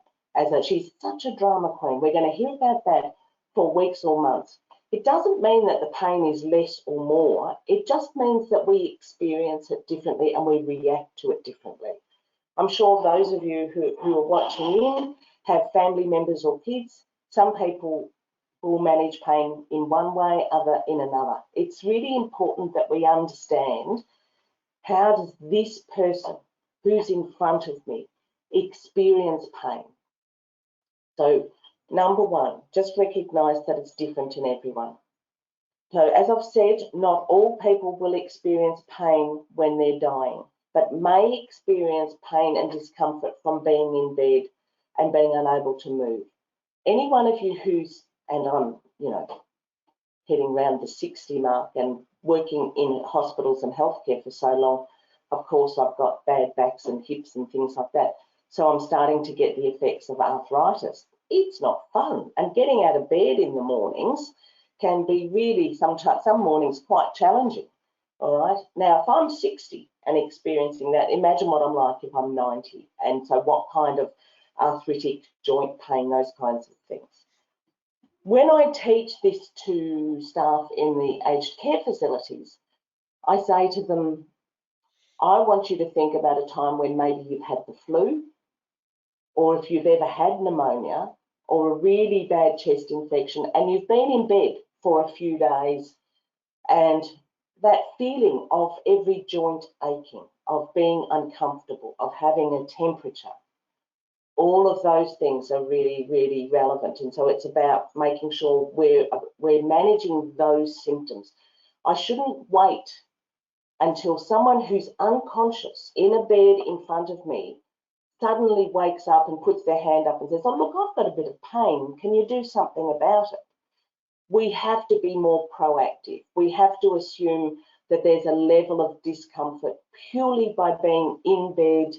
she's such a drama queen. We're going to hear about that for weeks or months. It doesn't mean that the pain is less or more. It just means that we experience it differently and we react to it differently. I'm sure those of you who are watching in have family members or kids. Some people will manage pain in one way, other in another. It's really important that we understand, how does this person who's in front of me experience pain? So number one, just recognise that it's different in everyone. So as I've said, not all people will experience pain when they're dying, but may experience pain and discomfort from being in bed and being unable to move. Any one of you who's, and I'm, heading around the 60 mark and working in hospitals and healthcare for so long, of course, I've got bad backs and hips and things like that. So I'm starting to get the effects of arthritis. It's not fun. And getting out of bed in the mornings can be really, some mornings, quite challenging. All right. Now, if I'm 60 and experiencing that, imagine what I'm like if I'm 90. And so what kind of arthritic joint pain, those kinds of things. When I teach this to staff in the aged care facilities, I say to them, I want you to think about a time when maybe you've had the flu, or if you've ever had pneumonia, or a really bad chest infection, and you've been in bed for a few days, and that feeling of every joint aching, of being uncomfortable, of having a temperature, all of those things are really, really relevant. And so it's about making sure we're managing those symptoms. I shouldn't wait until someone who's unconscious in a bed in front of me suddenly wakes up and puts their hand up and says, oh, look, I've got a bit of pain. Can you do something about it? We have to be more proactive. We have to assume that there's a level of discomfort purely by being in bed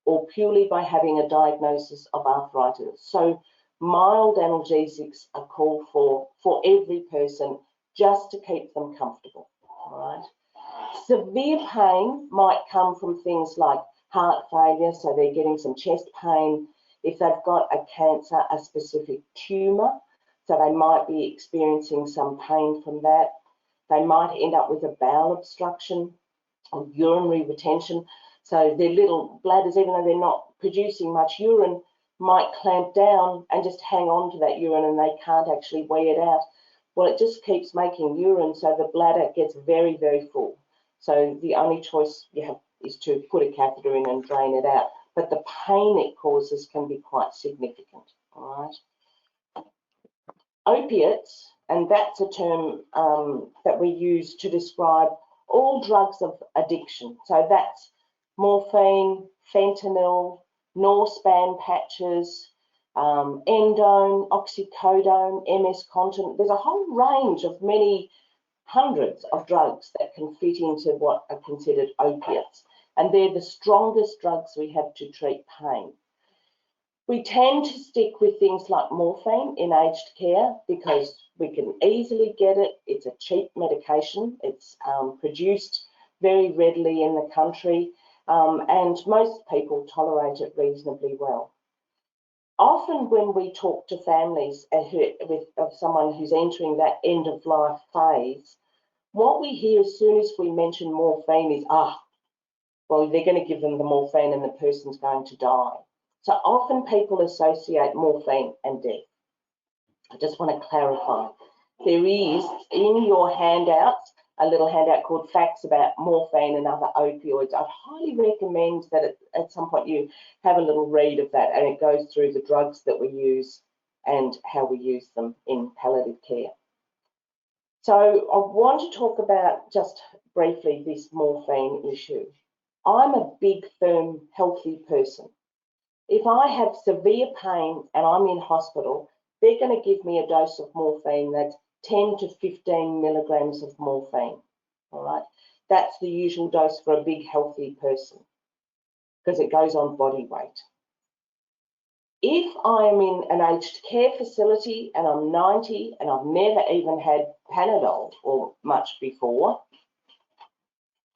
or purely by having a diagnosis of arthritis. So mild analgesics are called for every person, just to keep them comfortable, all right? Severe pain might come from things like heart failure, so they're getting some chest pain. If they've got a cancer, a specific tumour, so they might be experiencing some pain from that. They might end up with a bowel obstruction or urinary retention. So their little bladders, even though they're not producing much urine, might clamp down and just hang on to that urine and they can't actually wee it out. Well, it just keeps making urine, so the bladder gets very, very full. So the only choice you have is to put a catheter in and drain it out. But the pain it causes can be quite significant, all right? Opiates, and that's a term that we use to describe all drugs of addiction. So that's morphine, fentanyl, Norspan patches, endone, oxycodone, MS-Contin. There's a whole range of many hundreds of drugs that can fit into what are considered opiates. And they're the strongest drugs we have to treat pain. We tend to stick with things like morphine in aged care because we can easily get it. It's a cheap medication. It's produced very readily in the country, and most people tolerate it reasonably well. Often when we talk to families of someone who's entering that end-of-life phase, what we hear as soon as we mention morphine is, well, they're going to give them the morphine and the person's going to die. So often people associate morphine and death. I just want to clarify. There is in your handouts a little handout called Facts About Morphine and Other Opioids. I'd highly recommend that at some point you have a little read of that, and it goes through the drugs that we use and how we use them in palliative care. So I want to talk about just briefly this morphine issue. I'm a big, firm, healthy person. If I have severe pain and I'm in hospital, they're going to give me a dose of morphine that's 10 to 15 milligrams of morphine. All right, that's the usual dose for a big, healthy person because it goes on body weight. If I'm in an aged care facility and I'm 90 and I've never even had Panadol or much before,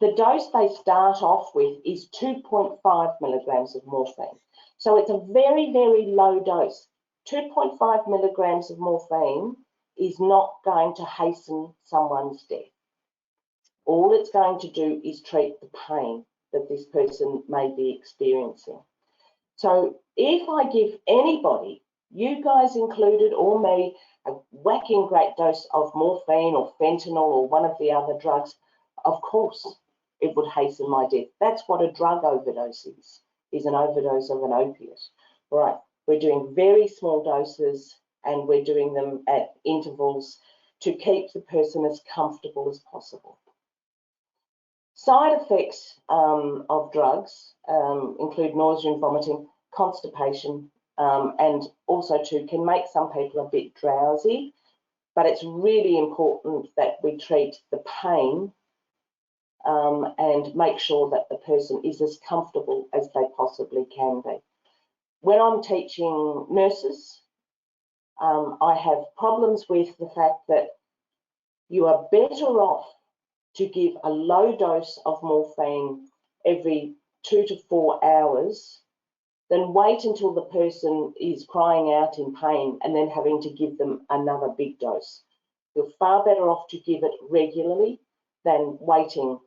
the dose they start off with is 2.5 milligrams of morphine. So it's a very, very low dose. 2.5 milligrams of morphine is not going to hasten someone's death. All it's going to do is treat the pain that this person may be experiencing. So if I give anybody, you guys included or me, a whacking great dose of morphine or fentanyl or one of the other drugs, of course it would hasten my death. That's what a drug overdose is an overdose of an opiate. Right, we're doing very small doses and we're doing them at intervals to keep the person as comfortable as possible. Side effects of drugs include nausea and vomiting, constipation, and also too can make some people a bit drowsy, but it's really important that we treat the pain and make sure that the person is as comfortable as they possibly can be. When I'm teaching nurses, I have problems with the fact that you are better off to give a low dose of morphine every 2 to 4 hours than wait until the person is crying out in pain and then having to give them another big dose. You're far better off to give it regularly than waiting,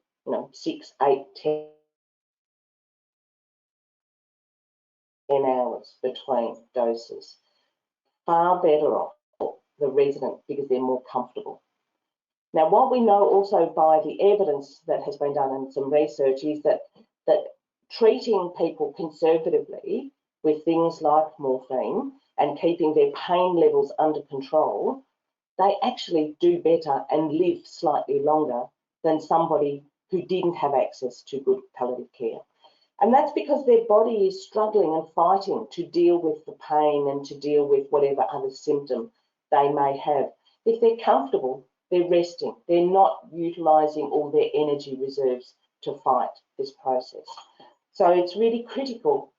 6, 8, 10 hours between doses. Far better off the resident because they're more comfortable. Now, what we know also by the evidence that has been done and some research is that treating people conservatively with things like morphine and keeping their pain levels under control, they actually do better and live slightly longer than somebody who didn't have access to good palliative care. And that's because their body is struggling and fighting to deal with the pain and to deal with whatever other symptom they may have. If they're comfortable, they're resting. They're not utilising all their energy reserves to fight this process. So it's really critical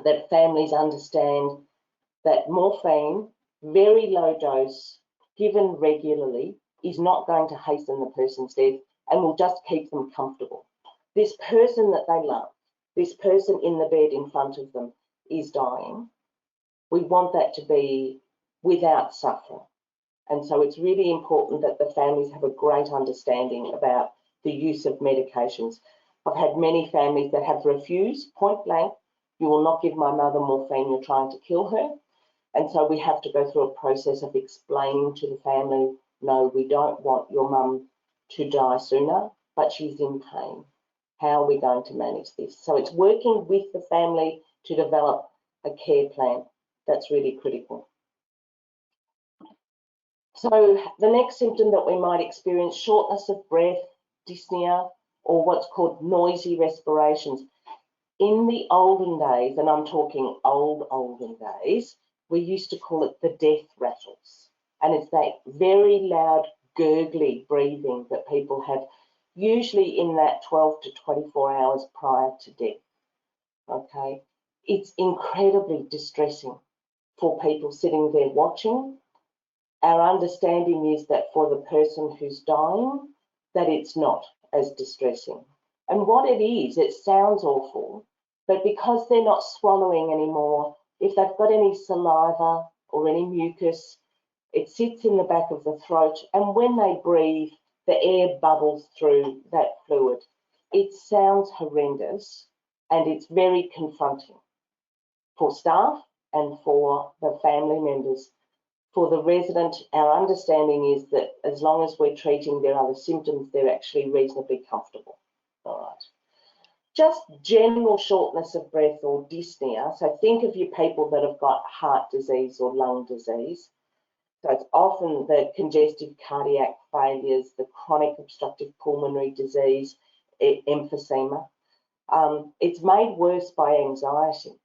that families understand that morphine, very low dose, given regularly, is not going to hasten the person's death and will just keep them comfortable. This person that they love, this person in the bed in front of them is dying. We want that to be without suffering. And so it's really important that the families have a great understanding about the use of medications. I've had many families that have refused point blank, you will not give my mother morphine, you're trying to kill her. And so we have to go through a process of explaining to the family, no, we don't want your mum to die sooner, but she's in pain. How are we going to manage this? So it's working with the family to develop a care plan. That's really critical. So the next symptom that we might experience, shortness of breath, dyspnea, or what's called noisy respirations. In the olden days, and I'm talking olden days, we used to call it the death rattles. And it's that very loud, gurgly breathing that people have, usually in that 12 to 24 hours prior to death. Okay, it's incredibly distressing for people sitting there watching. Our understanding is that for the person who's dying, that it's not as distressing. And what it is, it sounds awful, but because they're not swallowing anymore, if they've got any saliva or any mucus, it sits in the back of the throat, and when they breathe, the air bubbles through that fluid. it sounds horrendous and it's very confronting for staff and for the family members. For the resident, our understanding is that as long as we're treating their other symptoms, they're actually reasonably comfortable. All right. Just general shortness of breath or dyspnea. So think of your people that have got heart disease or lung disease. So it's often the congestive cardiac failures, the chronic obstructive pulmonary disease, emphysema. It's made worse by anxiety.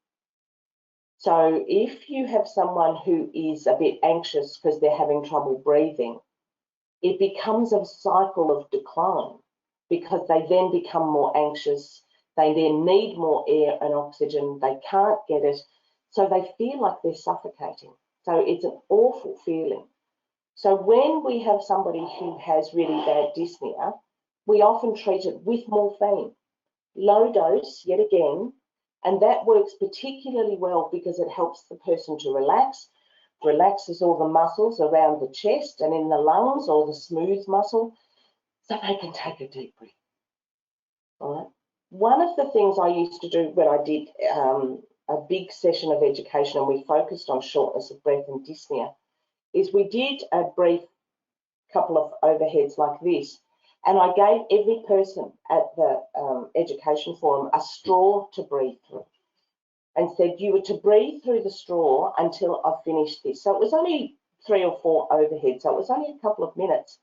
So if you have someone who is a bit anxious because they're having trouble breathing, it becomes a cycle of decline because they then become more anxious. They then need more air and oxygen. They can't get it. So they feel like they're suffocating. So it's an awful feeling. So when we have somebody who has really bad dyspnea, we often treat it with morphine, low dose, yet again, and that works particularly well because it helps the person to relax, relaxes all the muscles around the chest and in the lungs, or the smooth muscle, so they can take a deep breath. All right. One of the things I used to do when I did a big session of education and we focused on shortness of breath and dyspnea is we did a brief couple of overheads like this, and I gave every person at the education forum a straw to breathe through and said you were to breathe through the straw until I finished this. So it was only 3 or 4 overheads, so it was only a couple of minutes.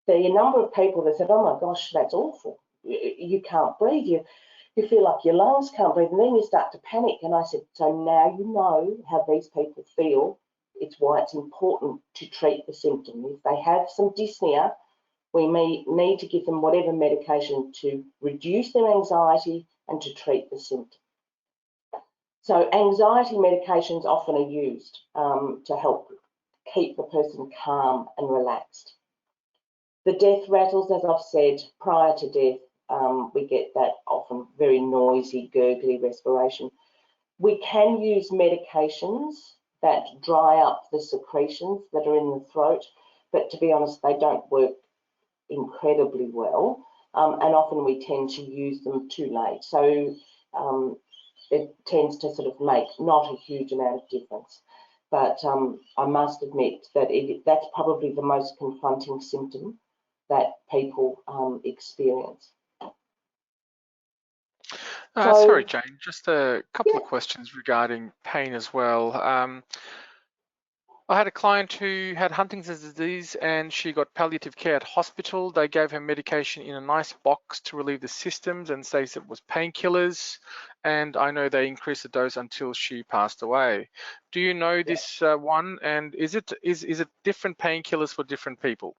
The number of people that said, oh my gosh, that's awful. You can't breathe. You feel like your lungs can't breathe, and then you start to panic. And I said, so now you know how these people feel. It's why it's important to treat the symptom. If they have some dyspnea, we may need to give them whatever medication to reduce their anxiety and to treat the symptom. So anxiety medications often are used to help keep the person calm and relaxed. The death rattles, as I've said, prior to death, we get that often very noisy, gurgly respiration. We can use medications that dry up the secretions that are in the throat, but to be honest, they don't work incredibly well, and often we tend to use them too late. So it tends to sort of make not a huge amount of difference. But I must admit that that's probably the most confronting symptom that people experience. Sorry, Jane, just a couple of questions regarding pain as well. I had a client who had Huntington's disease and she got palliative care at hospital. They gave her medication in a nice box to relieve the symptoms and say it was painkillers. And I know they increased the dose until she passed away. Do you know this one? And is it different painkillers for different people?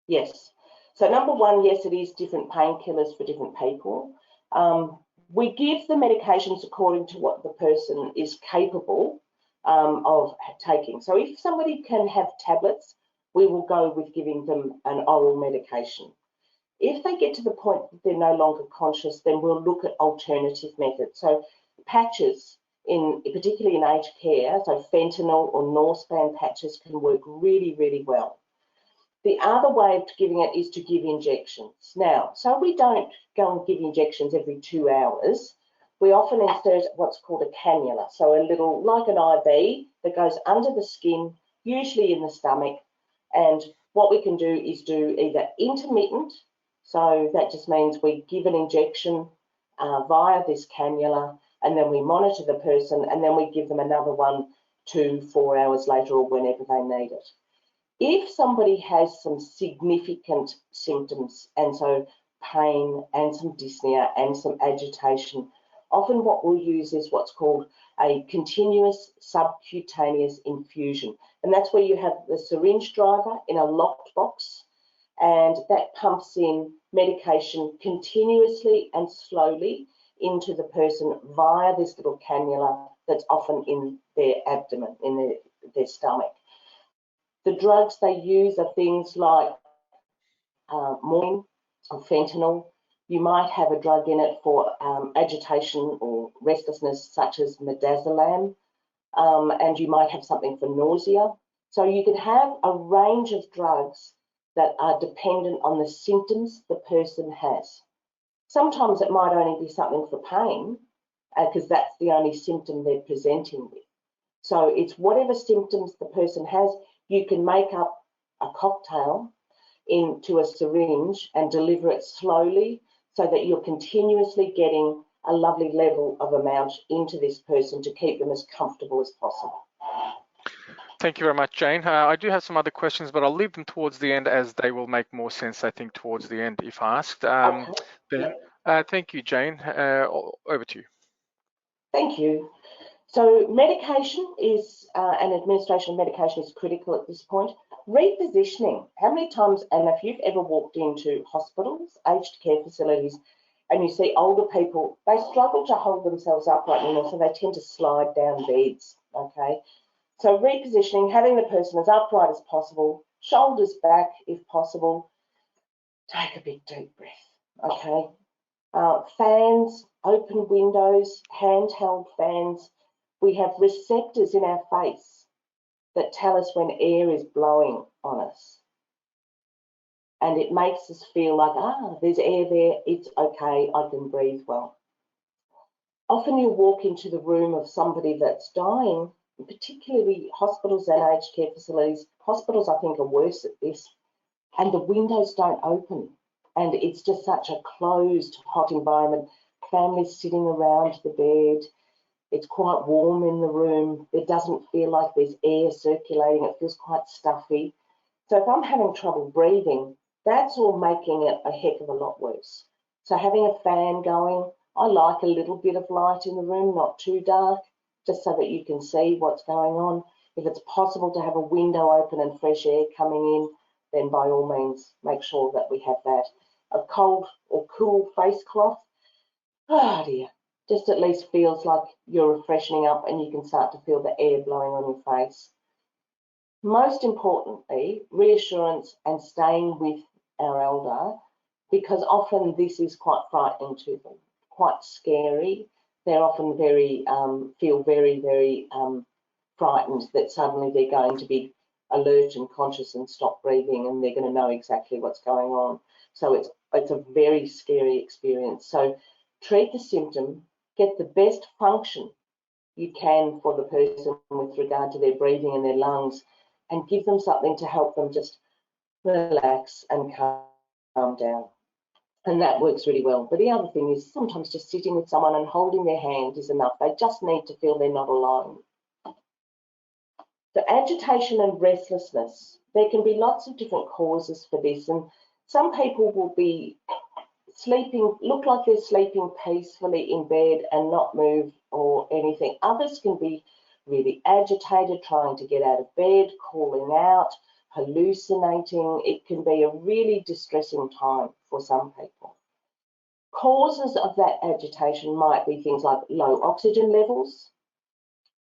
Yes. So number one, yes, it is different painkillers for different people. We give the medications according to what the person is capable of taking. So if somebody can have tablets, we will go with giving them an oral medication. If they get to the point that they're no longer conscious, then we'll look at alternative methods. So patches, particularly in aged care, so fentanyl or Norspan patches can work really, really well. The other way of giving it is to give injections. Now, so we don't go and give injections every 2 hours. We often insert what's called a cannula, so a little, like an IV that goes under the skin, usually in the stomach. And what we can do is do either intermittent, so that just means we give an injection via this cannula, and then we monitor the person, and then we give them another one 2 to 4 hours later or whenever they need it. If somebody has some significant symptoms, and so pain and some dyspnea and some agitation, often what we'll use is what's called a continuous subcutaneous infusion. And that's where you have the syringe driver in a locked box, and that pumps in medication continuously and slowly into the person via this little cannula that's often in their abdomen, in their stomach. The drugs they use are things like morphine or fentanyl. You might have a drug in it for agitation or restlessness, such as midazolam, and you might have something for nausea. So you can have a range of drugs that are dependent on the symptoms the person has. Sometimes it might only be something for pain, because that's the only symptom they're presenting with. So it's whatever symptoms the person has, you can make up a cocktail into a syringe and deliver it slowly so that you're continuously getting a lovely level of amount into this person to keep them as comfortable as possible. Thank you very much, Jane. I do have some other questions, but I'll leave them towards the end as they will make more sense, I think, towards the end if asked. Thank you, Jane. Over to you. Thank you. So medication is, and administration of medication is critical at this point. Repositioning, how many times, and if you've ever walked into hospitals, aged care facilities, and you see older people, they struggle to hold themselves upright anymore, so they tend to slide down beds, okay? So repositioning, having the person as upright as possible, shoulders back if possible, take a big deep breath, okay? Fans, open windows, handheld fans. We have receptors in our face that tell us when air is blowing on us. And it makes us feel like, there's air there, it's okay, I can breathe well. Often you walk into the room of somebody that's dying, particularly hospitals and aged care facilities. Hospitals, I think, are worse at this, and the windows don't open. And it's just such a closed, hot environment. Families sitting around the bed. It's quite warm in the room. It doesn't feel like there's air circulating. It feels quite stuffy. So if I'm having trouble breathing, that's all making it a heck of a lot worse. So having a fan going, I like a little bit of light in the room, not too dark, just so that you can see what's going on. If it's possible to have a window open and fresh air coming in, then by all means, make sure that we have that. A cold or cool face cloth, oh dear, just at least feels like you're freshening up and you can start to feel the air blowing on your face. Most importantly, reassurance and staying with our elder, because often this is quite frightening to them, quite scary. They're often feel very frightened that suddenly they're going to be alert and conscious and stop breathing, and they're going to know exactly what's going on. So it's a very scary experience. So treat the symptom, get the best function you can for the person with regard to their breathing and their lungs, and give them something to help them just relax and calm down. And that works really well. But the other thing is sometimes just sitting with someone and holding their hand is enough. They just need to feel they're not alone. So agitation and restlessness, there can be lots of different causes for this, and some people will be sleeping, look like they're sleeping peacefully in bed and not move or anything. Others can be really agitated, trying to get out of bed, calling out, hallucinating. It can be a really distressing time for some people. Causes of that agitation might be things like low oxygen levels.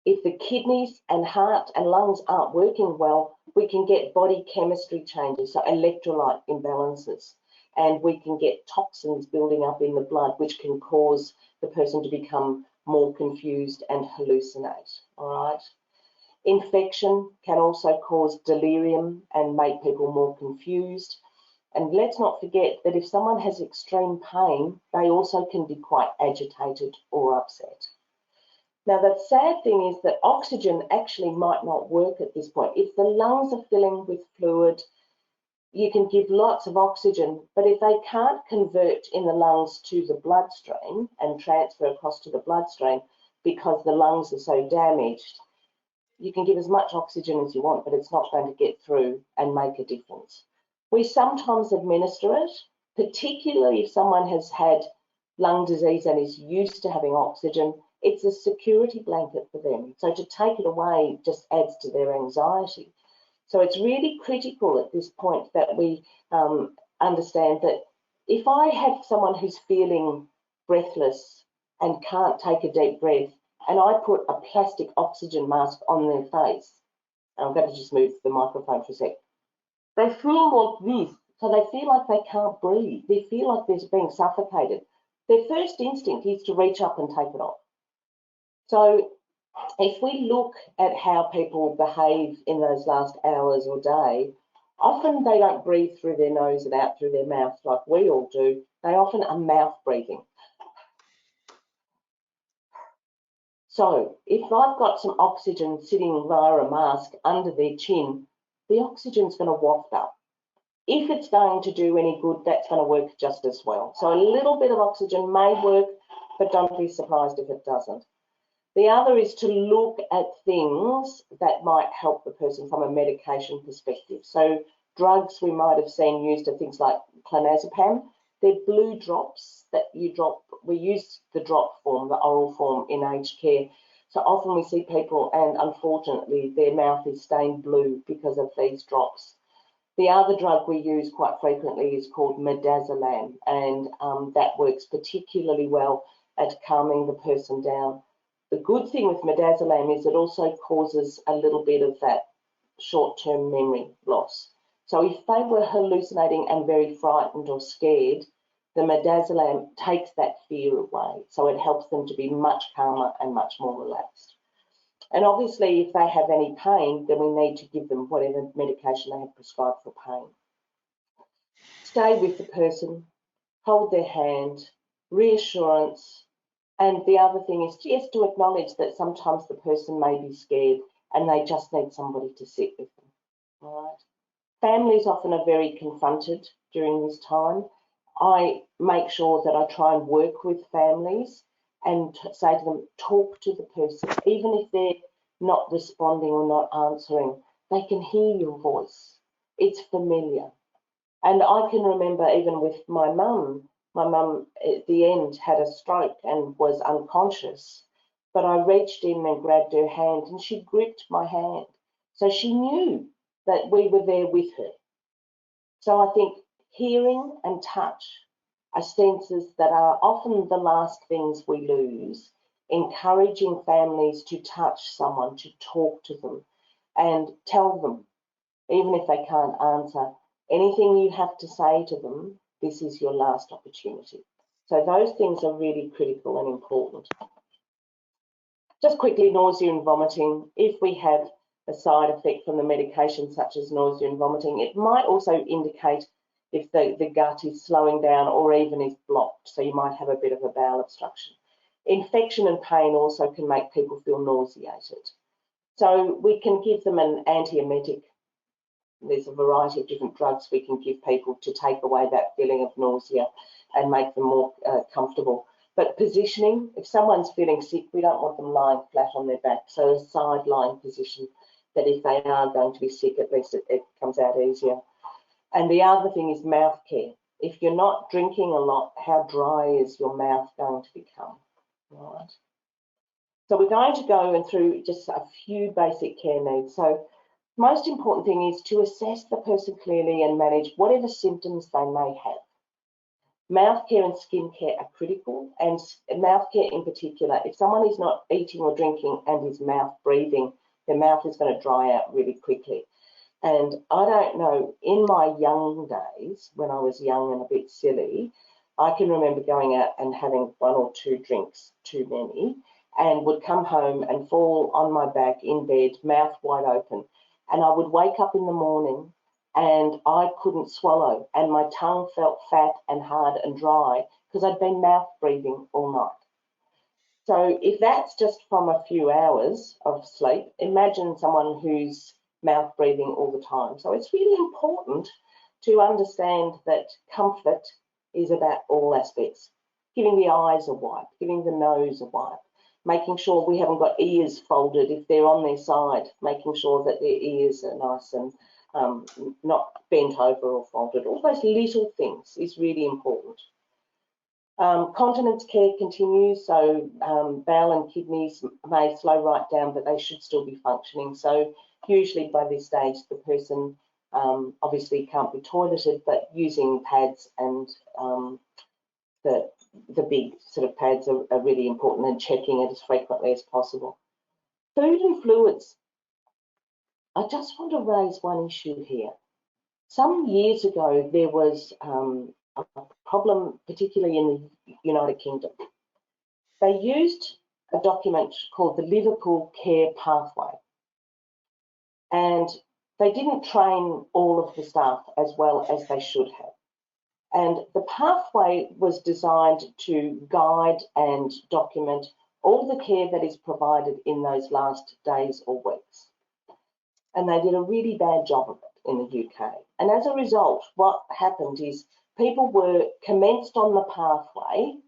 If the kidneys and heart and lungs aren't working well, we can get body chemistry changes, so electrolyte imbalances, and we can get toxins building up in the blood, which can cause the person to become more confused and hallucinate, all right? Infection can also cause delirium and make people more confused. And let's not forget that if someone has extreme pain, they also can be quite agitated or upset. Now, the sad thing is that oxygen actually might not work at this point. If the lungs are filling with fluid, you can give lots of oxygen, but if they can't convert in the lungs to the bloodstream and transfer across to the bloodstream because the lungs are so damaged, you can give as much oxygen as you want, but it's not going to get through and make a difference. We sometimes administer it, particularly if someone has had lung disease and is used to having oxygen. It's a security blanket for them. So to take it away just adds to their anxiety. So it's really critical at this point that we understand that if I have someone who's feeling breathless and can't take a deep breath, and I put a plastic oxygen mask on their face, and I'm going to just move the microphone for a sec, they feel like this. So they feel like they can't breathe. They feel like they're being suffocated. Their first instinct is to reach up and take it off. So if we look at how people behave in those last hours or day, Often they don't breathe through their nose and out through their mouth like we all do. They often are mouth breathing. So if I've got some oxygen sitting via a mask under their chin, the oxygen's going to waft up. If it's going to do any good, that's going to work just as well. So a little bit of oxygen may work, but don't be surprised if it doesn't. The other is to look at things that might help the person from a medication perspective. So drugs we might have seen used are things like clonazepam. They're blue drops that you drop. We use the drop form, the oral form in aged care. So often we see people, and unfortunately their mouth is stained blue because of these drops. The other drug we use quite frequently is called midazolam, and that works particularly well at calming the person down. The good thing with midazolam is it also causes a little bit of that short-term memory loss. So if they were hallucinating and very frightened or scared, the midazolam takes that fear away. So it helps them to be much calmer and much more relaxed. And obviously, if they have any pain, then we need to give them whatever medication they have prescribed for pain. Stay with the person, hold their hand, reassurance. And the other thing is just to acknowledge that sometimes the person may be scared and they just need somebody to sit with them. All right. Families often are very confronted during this time. I make sure that I try and work with families and say to them, talk to the person. Even if they're not responding or not answering, they can hear your voice. It's familiar. And I can remember even with my mum at the end had a stroke and was unconscious, but I reached in and grabbed her hand and she gripped my hand. So she knew that we were there with her. So I think hearing and touch are senses that are often the last things we lose, encouraging families to touch someone, to talk to them and tell them, even if they can't answer, anything you have to say to them, this is your last opportunity. So those things are really critical and important. Just quickly, nausea and vomiting. If we have a side effect from the medication, such as nausea and vomiting, it might also indicate if the gut is slowing down or even is blocked. So you might have a bit of a bowel obstruction. Infection and pain also can make people feel nauseated. So we can give them an antiemetic. There's a variety of different drugs we can give people to take away that feeling of nausea and make them more comfortable. But positioning, if someone's feeling sick, we don't want them lying flat on their back. So a side lying position that if they are going to be sick, at least it comes out easier. And the other thing is mouth care. If you're not drinking a lot, how dry is your mouth going to become? Right. So we're going to go through just a few basic care needs. So most important thing is to assess the person clearly and manage whatever symptoms they may have. Mouth care and skin care are critical, and mouth care in particular, if someone is not eating or drinking and is mouth breathing, their mouth is going to dry out really quickly. And I don't know, in my young days, when I was young and a bit silly, I can remember going out and having 1 or 2 drinks too many and would come home and fall on my back in bed, mouth wide open. And I would wake up in the morning and I couldn't swallow and my tongue felt fat and hard and dry because I'd been mouth breathing all night. So if that's just from a few hours of sleep, imagine someone who's mouth breathing all the time. So it's really important to understand that comfort is about all aspects. Giving the eyes a wipe, giving the nose a wipe, making sure we haven't got ears folded if they're on their side, making sure that their ears are nice and not bent over or folded. All those little things is really important. Continence care continues, so bowel and kidneys may slow right down, but they should still be functioning. So usually by this stage, the person obviously can't be toileted, but using pads and the big sort of pads are really important, and checking it as frequently as possible. Food and fluids. I just want to raise one issue here. Some years ago, there was a problem, particularly in the United Kingdom. They used a document called the Liverpool Care Pathway. And they didn't train all of the staff as well as they should have. And the pathway was designed to guide and document all the care that is provided in those last days or weeks. And they did a really bad job of it in the UK. And as a result, what happened is people were commenced on the pathway,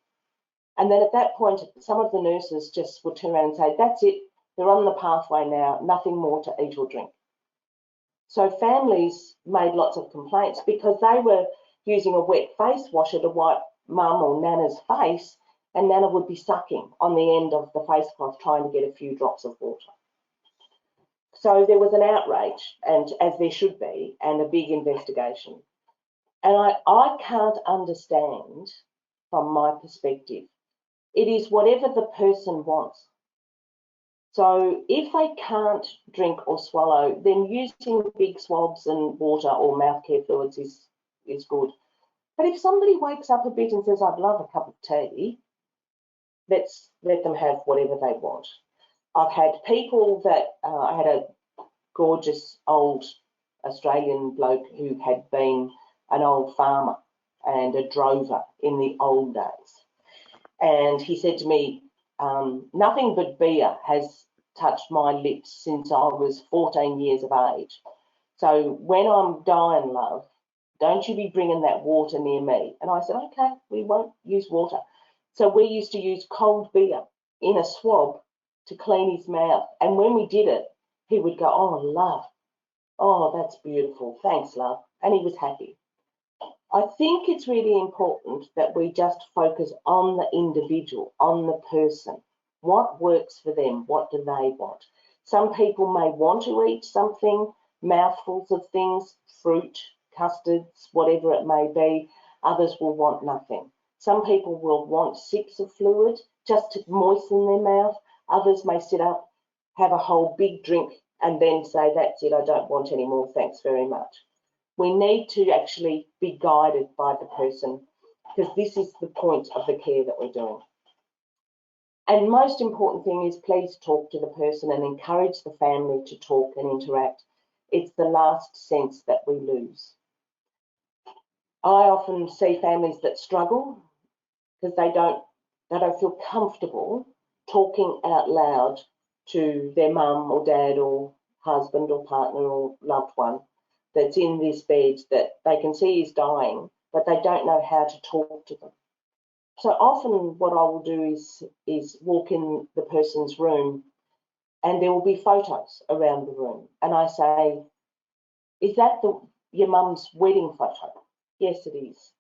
and then at that point, some of the nurses just would turn around and say, that's it, they're on the pathway now, nothing more to eat or drink. So families made lots of complaints because they were using a wet face washer to wipe mum or Nana's face, and Nana would be sucking on the end of the face cloth trying to get a few drops of water. So there was an outrage, and as there should be, and a big investigation. And I can't understand, from my perspective, it is whatever the person wants. So if they can't drink or swallow, then using big swabs and water or mouth care fluids is good. But if somebody wakes up a bit and says, I'd love a cup of tea, let's let them have whatever they want. I've had people that, I had a gorgeous old Australian bloke who had been an old farmer and a drover in the old days. And he said to me, nothing but beer has touched my lips since I was 14 years of age. So when I'm dying, love, don't you be bringing that water near me. And I said, okay, we won't use water. So we used to use cold beer in a swab to clean his mouth. And when we did it, he would go, oh, love, oh, that's beautiful. Thanks, love. And he was happy. I think it's really important that we just focus on the individual, on the person. What works for them? What do they want? Some people may want to eat something, mouthfuls of things, fruit, custards, whatever it may be. Others will want nothing. Some people will want sips of fluid just to moisten their mouth. Others may sit up, have a whole big drink, and then say, that's it, I don't want any more, thanks very much. We need to actually be guided by the person, because this is the point of the care that we're doing. And most important thing is, please talk to the person and encourage the family to talk and interact. It's the last sense that we lose. I often see families that struggle because they don't feel comfortable talking out loud to their mum or dad or husband or partner or loved one that's in this bed that they can see is dying, but they don't know how to talk to them. So often what I will do is walk in the person's room and there will be photos around the room. And I say, is that your mum's wedding photo? Yes, it is.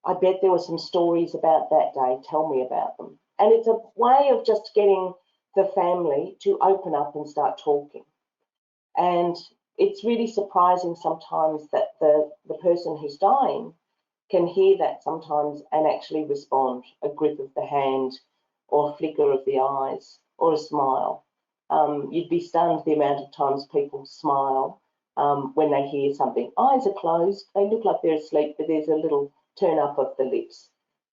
I bet there were some stories about that day. Tell me about them. And it's a way of just getting the family to open up and start talking. And it's really surprising sometimes that the person who's dying can hear that sometimes and actually respond, a grip of the hand or a flicker of the eyes or a smile. You'd be stunned the amount of times people smile when they hear something. Eyes are closed, they look like they're asleep, but there's a little turn up of the lips.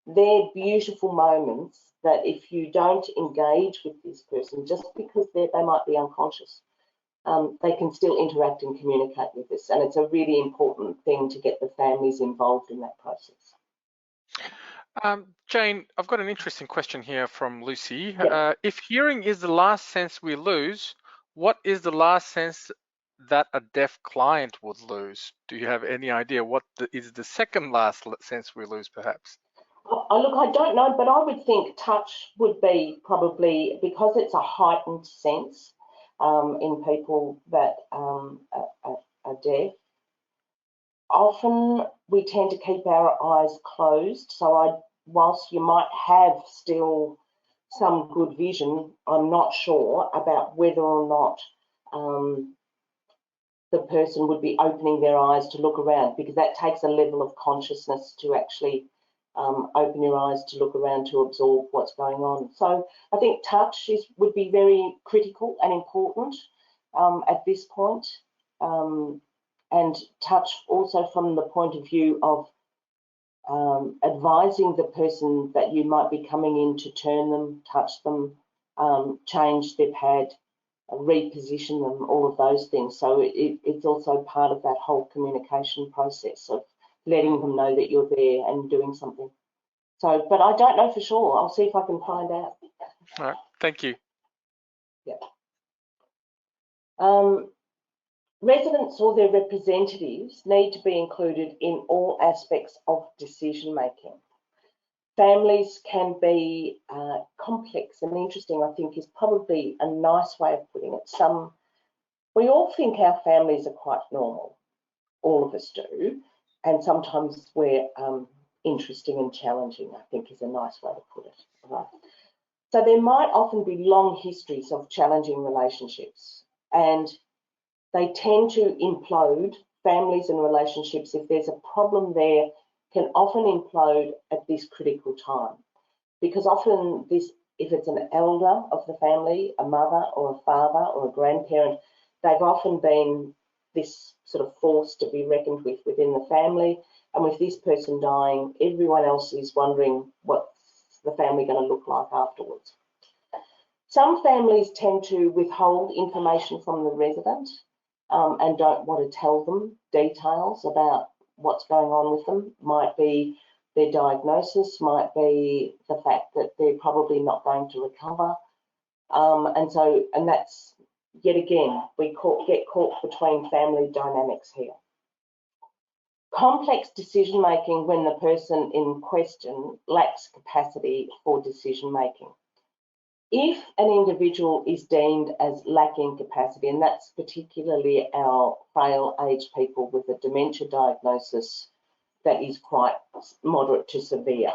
They're beautiful moments that if you don't engage with this person, just because they might be unconscious, they can still interact and communicate with us. And it's a really important thing to get the families involved in that process. Jane, I've got an interesting question here from Lucy. Yep. If hearing is the last sense we lose, what is the last sense that a deaf client would lose? Do you have any idea what is the second last sense we lose, perhaps? Look, I don't know, but I would think touch would be probably, because it's a heightened sense in people that are deaf. Often we tend to keep our eyes closed, so whilst you might have still some good vision, I'm not sure about whether or not the person would be opening their eyes to look around, because that takes a level of consciousness to actually open your eyes to look around to absorb what's going on. So I think touch would be very critical and important at this point. And touch also from the point of view of advising the person that you might be coming in to turn them, touch them, change their pad, reposition them, all of those things. So it's also part of that whole communication process of letting them know that you're there and doing something. So, but I don't know for sure. I'll see if I can find out. All right, thank you. Yeah. Residents or their representatives need to be included in all aspects of decision making. Families can be complex and interesting, I think, is probably a nice way of putting it. We all think our families are quite normal, all of us do, and sometimes we're interesting and challenging, I think is a nice way to put it. Right. So there might often be long histories of challenging relationships, and they tend to implode. Families and relationships, if there's a problem there, can often implode at this critical time, because often this, if it's an elder of the family, a mother or a father or a grandparent, they've often been this sort of force to be reckoned with within the family, and with this person dying, everyone else is wondering what's the family going to look like afterwards. Some families tend to withhold information from the resident and don't want to tell them details about what's going on with them. Might be their diagnosis, might be the fact that they're probably not going to recover. And that's, yet again, we get caught between family dynamics here. Complex decision making when the person in question lacks capacity for decision making. If an individual is deemed as lacking capacity, and that's particularly our frail aged people with a dementia diagnosis that is quite moderate to severe,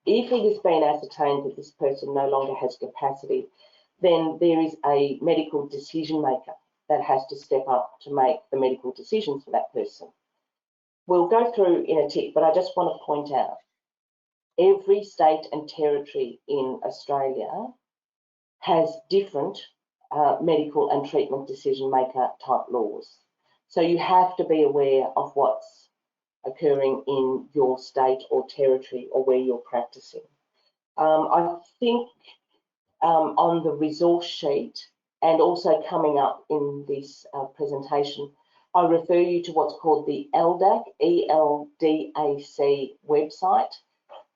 if it has been ascertained that this person no longer has capacity, then there is a medical decision maker that has to step up to make the medical decisions for that person. We'll go through in a tick, but I just want to point out, every state and territory in Australia has different medical and treatment decision maker type laws. So you have to be aware of what's occurring in your state or territory or where you're practicing. I think on the resource sheet, and also coming up in this presentation, I refer you to what's called the ELDAC, ELDAC website.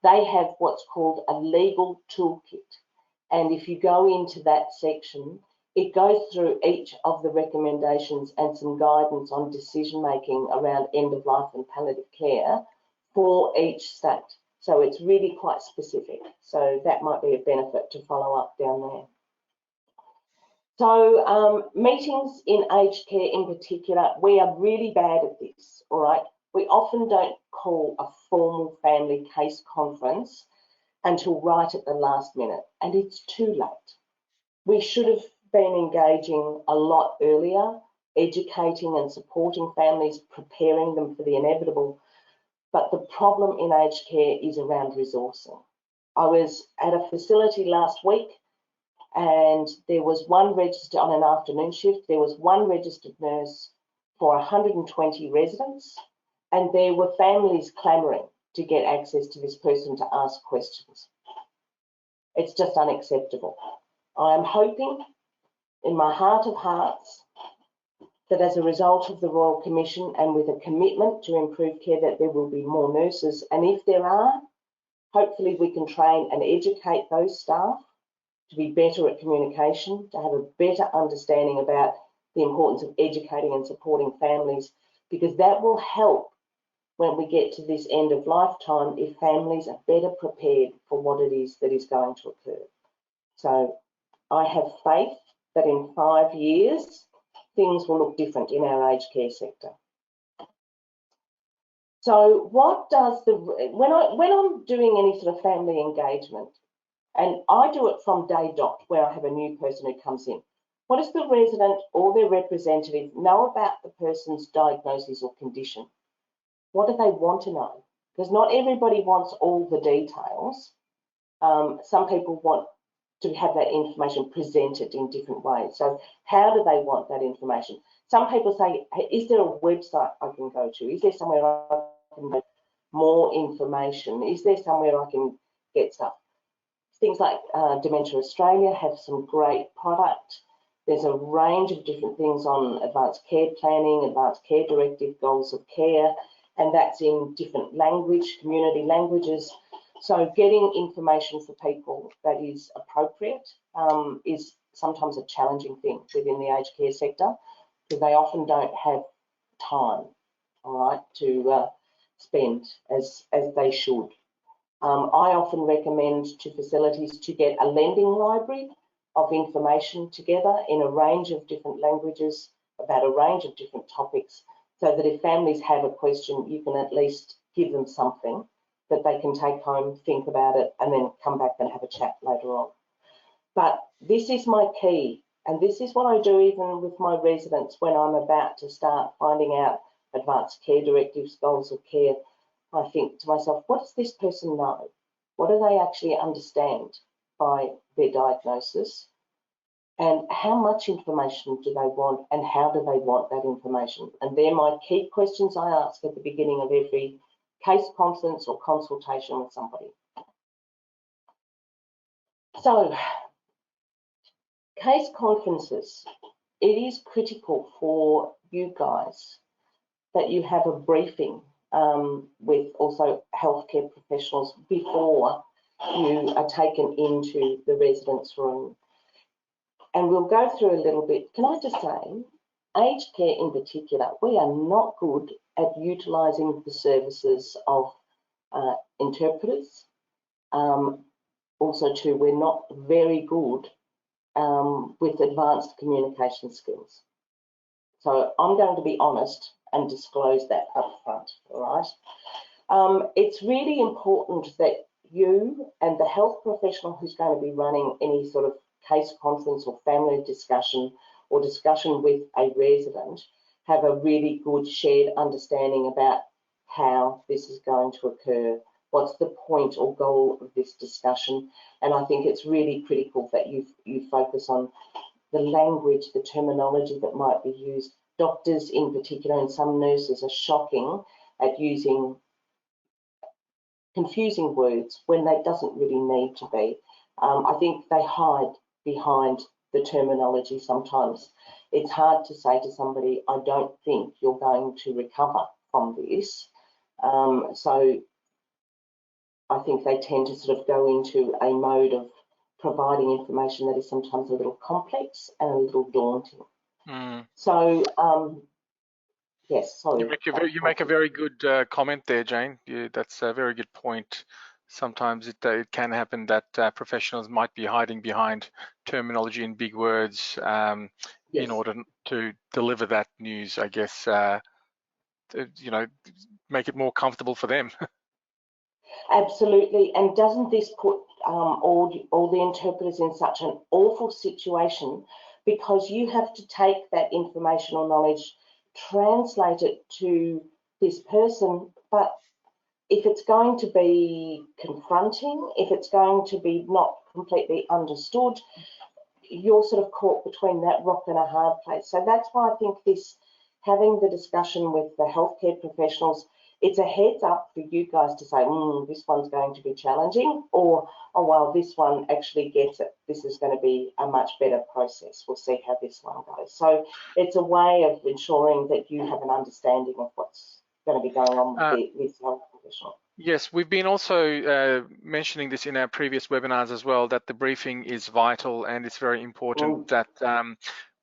They have what's called a legal toolkit. And if you go into that section, it goes through each of the recommendations and some guidance on decision making around end of life and palliative care for each state. So it's really quite specific. So that might be a benefit to follow up down there. So meetings in aged care in particular, we are really bad at this, all right? We often don't call a formal family case conference until right at the last minute, and it's too late. We should have been engaging a lot earlier, educating and supporting families, preparing them for the inevitable. But the problem in aged care is around resourcing. I was at a facility last week, and there was one registered on an afternoon shift. There was one registered nurse for 120 residents, and there were families clamouring to get access to this person to ask questions. It's just unacceptable. I am hoping in my heart of hearts that as a result of the Royal Commission and with a commitment to improve care, that there will be more nurses. And if there are, hopefully we can train and educate those staff to be better at communication, to have a better understanding about the importance of educating and supporting families, because that will help when we get to this end of lifetime if families are better prepared for what it is that is going to occur. So I have faith that in 5 years, things will look different in our aged care sector. So what does when I'm doing any sort of family engagement, and I do it from day dot where I have a new person who comes in, what does the resident or their representative know about the person's diagnosis or condition? What do they want to know? Because not everybody wants all the details. Some people want to have that information presented in different ways. So how do they want that information? Some people say, hey, is there a website I can go to? Is there somewhere I can get more information? Is there somewhere I can get stuff? things like Dementia Australia have some great product. There's a range of different things on advanced care planning, advanced care directive, goals of care, and that's in different community languages. So getting information for people that is appropriate is sometimes a challenging thing within the aged care sector, because they often don't have time, all right, to spend as they should. I often recommend to facilities to get a lending library of information together in a range of different languages about a range of different topics, so that if families have a question, you can at least give them something that they can take home, think about it, and then come back and have a chat later on. But this is my key, and this is what I do even with my residents when I'm about to start finding out advanced care directives, goals of care. I think to myself, what does this person know? What do they actually understand by their diagnosis? And how much information do they want, and how do they want that information? And they're my key questions I ask at the beginning of every case conference or consultation with somebody. So, case conferences, it is critical for you guys that you have a briefing with also healthcare professionals before you are taken into the residence room. And we'll go through a little bit. Can I just say, aged care in particular, we are not good at utilising the services of interpreters. Also too, we're not very good with advanced communication skills. So I'm going to be honest and disclose that up front, all right? It's really important that you and the health professional who's going to be running any sort of case conference or family discussion or discussion with a resident have a really good shared understanding about how this is going to occur, what's the point or goal of this discussion. And I think it's really critical that you focus on the language, the terminology that might be used. Doctors in particular and some nurses are shocking at using confusing words when they doesn't really need to be. I think they hide behind the terminology sometimes. It's hard to say to somebody, I don't think you're going to recover from this. So I think they tend to sort of go into a mode of providing information that is sometimes a little complex and a little daunting. So, yes, sorry. You make a very good comment there, Jane. That's a very good point. Sometimes it can happen that professionals might be hiding behind terminology and big words in order to deliver that news, I guess, you know, make it more comfortable for them. Absolutely. And doesn't this put all the interpreters in such an awful situation, because you have to take that informational knowledge, translate it to this person, but if it's going to be confronting, if it's going to be not completely understood, you're sort of caught between that rock and a hard place. So that's why I think having the discussion with the healthcare professionals, it's a heads up for you guys to say, this one's going to be challenging, or, oh, well, this one actually gets it. This is going to be a much better process. We'll see how this one goes. So it's a way of ensuring that you have an understanding of what's going to be going on with this health professional. Yes, we've been also mentioning this in our previous webinars as well, that the briefing is vital, and it's very important that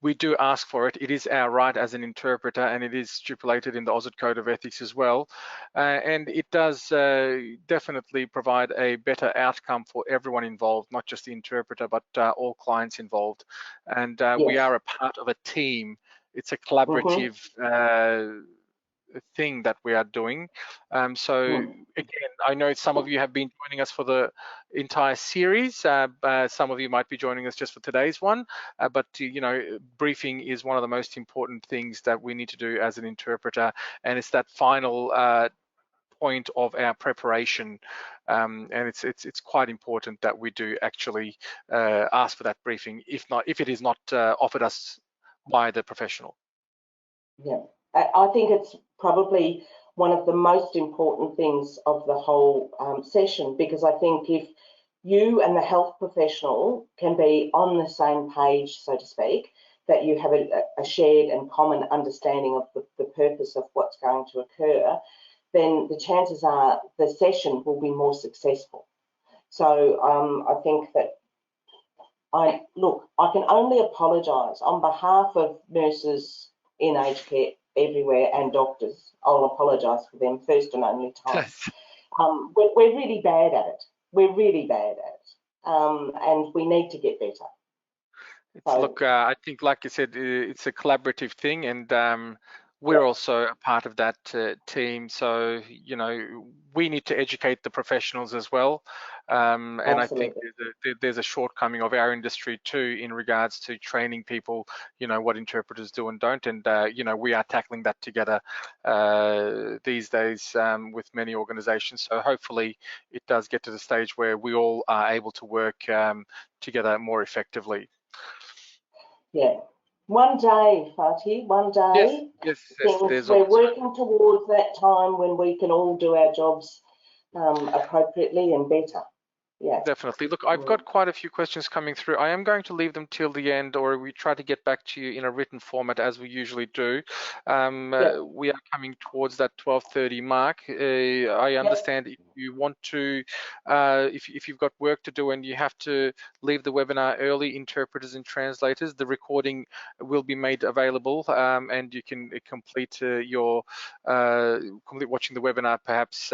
we do ask for it. It is our right as an interpreter, and it is stipulated in the Aussie Code of Ethics as well. And it does definitely provide a better outcome for everyone involved, not just the interpreter, but all clients involved. And we are a part of a team. It's a collaborative thing that we are doing. So again, I know some of you have been joining us for the entire series. Some of you might be joining us just for today's one, but you know, briefing is one of the most important things that we need to do as an interpreter, and it's that final point of our preparation, and it's quite important that we do actually ask for that briefing, if it is not offered us by the professional. Yeah, I think it's probably one of the most important things of the whole session, because I think if you and the health professional can be on the same page, so to speak, that you have a shared and common understanding of the purpose of what's going to occur, then the chances are the session will be more successful. So I think that I can only apologise on behalf of nurses in aged care everywhere and doctors. I'll apologise for them first and only time. We're really bad at it. We're really bad at it, and we need to get better. Look, I think, like you said, it's a collaborative thing, and we're also a part of that team. So, you know, we need to educate the professionals as well. And I think there's a shortcoming of our industry too in regards to training people, you know, what interpreters do and don't. And, you know, we are tackling that together these days with many organizations. So hopefully it does get to the stage where we all are able to work together more effectively. Yeah, one day, Fatih, one day. Yes, We're working towards that time when we can all do our jobs appropriately and better. Yeah, definitely. Look, I've got quite a few questions coming through. I am going to leave them till the end, or we try to get back to you in a written format as we usually do. We are coming towards that 12:30 mark. I understand if you want to, if you've got work to do and you have to leave the webinar early, interpreters and translators, the recording will be made available, and you can complete complete watching the webinar perhaps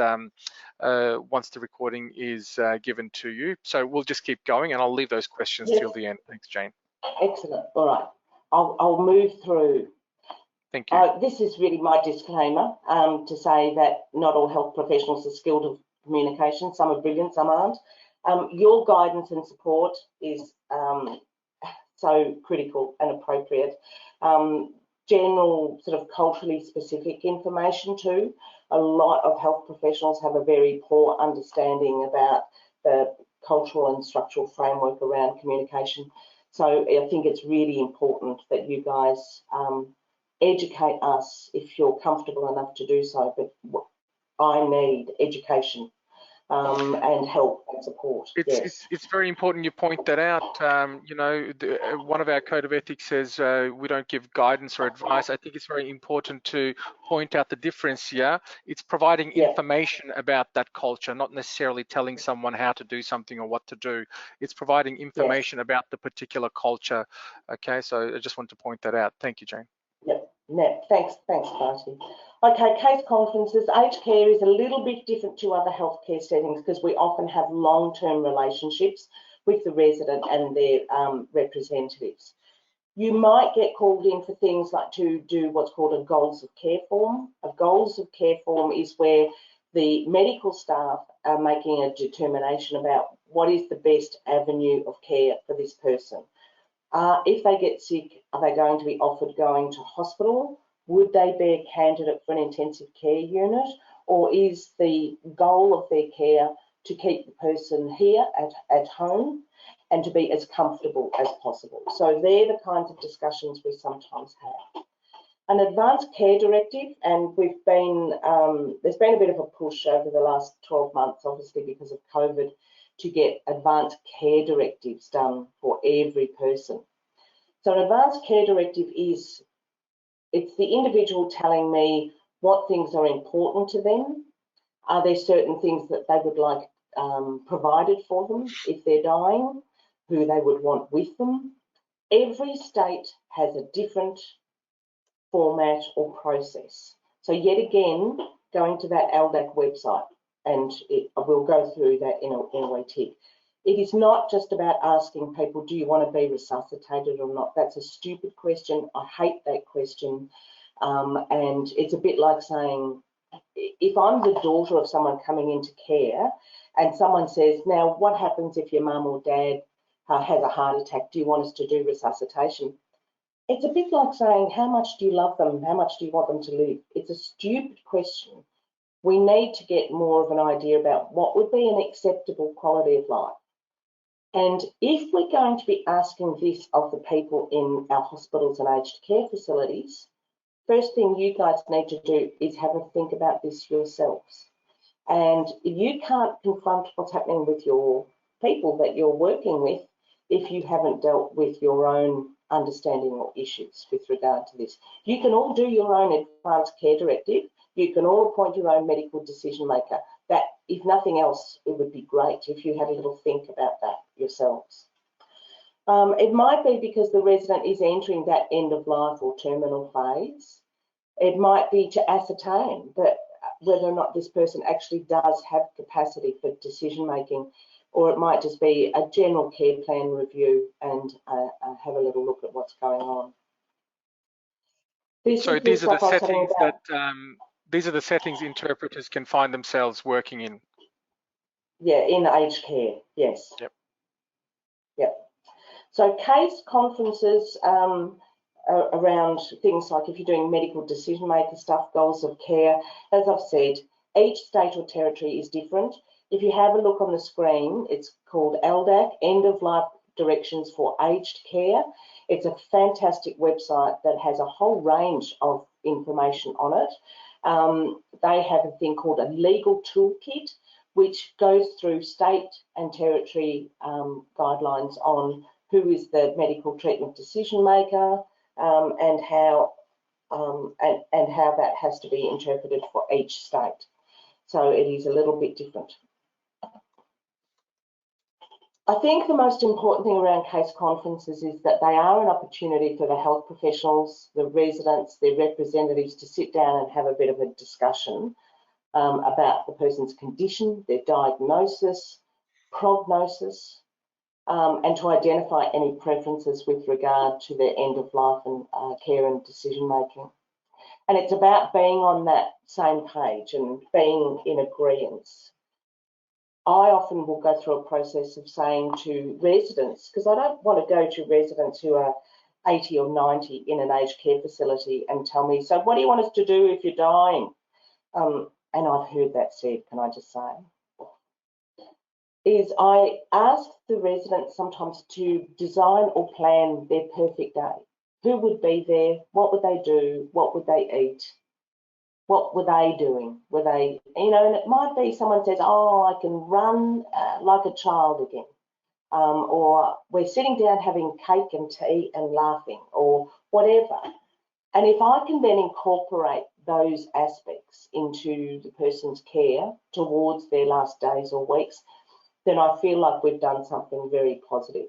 once the recording is given to you. So we'll just keep going, and I'll leave those questions till the end. Thanks, Jane. Excellent. All right. I'll move through. Thank you. This is really my disclaimer to say that not all health professionals are skilled at communication. Some are brilliant, some aren't. Your guidance and support is so critical and appropriate. General sort of culturally specific information too. A lot of health professionals have a very poor understanding about the cultural and structural framework around communication. So I think it's really important that you guys educate us if you're comfortable enough to do so, but I need education and help and support. It's very important you point that out. You know, one of our code of ethics says we don't give guidance or advice. I think it's very important to point out the difference here. It's providing information about that culture, not necessarily telling someone how to do something or what to do. It's providing information about the particular culture. Okay, so I just want to point that out. Thank you, Jane. Thanks, Barty. Okay, case conferences. Aged care is a little bit different to other healthcare settings because we often have long-term relationships with the resident and their representatives. You might get called in for things like to do what's called a goals of care form. A goals of care form is where the medical staff are making a determination about what is the best avenue of care for this person. If they get sick, are they going to be offered going to hospital? Would they be a candidate for an intensive care unit? Or is the goal of their care to keep the person here at home and to be as comfortable as possible? So they're the kinds of discussions we sometimes have. An advanced care directive, and there's been a bit of a push over the last 12 months, obviously because of COVID, to get advanced care directives done for every person. So an advanced care directive it's the individual telling me what things are important to them. Are there certain things that they would like provided for them if they're dying, who they would want with them? Every state has a different format or process. So yet again, going to that LDAC website, and we'll go through that in a wee tick. It is not just about asking people, do you want to be resuscitated or not? That's a stupid question. I hate that question. And it's a bit like saying, if I'm the daughter of someone coming into care and someone says, now what happens if your mum or dad has a heart attack? Do you want us to do resuscitation? It's a bit like saying, how much do you love them? How much do you want them to live? It's a stupid question. We need to get more of an idea about what would be an acceptable quality of life. And if we're going to be asking this of the people in our hospitals and aged care facilities, first thing you guys need to do is have a think about this yourselves. And if you can't confront what's happening with your people that you're working with if you haven't dealt with your own understanding or issues with regard to this. You can all do your own advanced care directive. You can all appoint your own medical decision maker. That, if nothing else, it would be great if you had a little think about that yourselves. It might be because the resident is entering that end of life or terminal phase. It might be to ascertain that whether or not this person actually does have capacity for decision making, or it might just be a general care plan review and have a little look at what's going on. So these are the settings that these are the settings interpreters can find themselves working in. Yeah, in aged care, yes. Yep. Yep. So case conferences around things like if you're doing medical decision maker stuff, goals of care, as I've said, each state or territory is different. If you have a look on the screen, it's called LDAC, End of Life Directions for Aged Care. It's a fantastic website that has a whole range of information on it. They have a thing called a legal toolkit, which goes through state and territory guidelines on who is the medical treatment decision maker and how that has to be interpreted for each state. So it is a little bit different. I think the most important thing around case conferences is that they are an opportunity for the health professionals, the residents, their representatives to sit down and have a bit of a discussion about the person's condition, their diagnosis, prognosis, and to identify any preferences with regard to their end of life and care and decision making. And it's about being on that same page and being in agreement. I often will go through a process of saying to residents, because I don't want to go to residents who are 80 or 90 in an aged care facility and tell me, so what do you want us to do if you're dying? And I've heard that said, can I just say, is I ask the residents sometimes to design or plan their perfect day. Who would be there? What would they do? What would they eat? What were they doing? Were they, and it might be someone says, oh, I can run like a child again. Or we're sitting down having cake and tea and laughing or whatever. And if I can then incorporate those aspects into the person's care towards their last days or weeks, then I feel like we've done something very positive.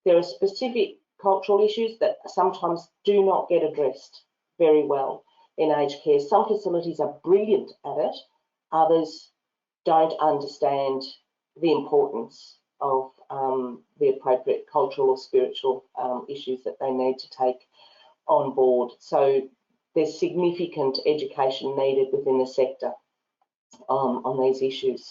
There are specific cultural issues that sometimes do not get addressed very well in aged care. Some facilities are brilliant at it, others don't understand the importance of the appropriate cultural or spiritual issues that they need to take on board. So there's significant education needed within the sector on these issues.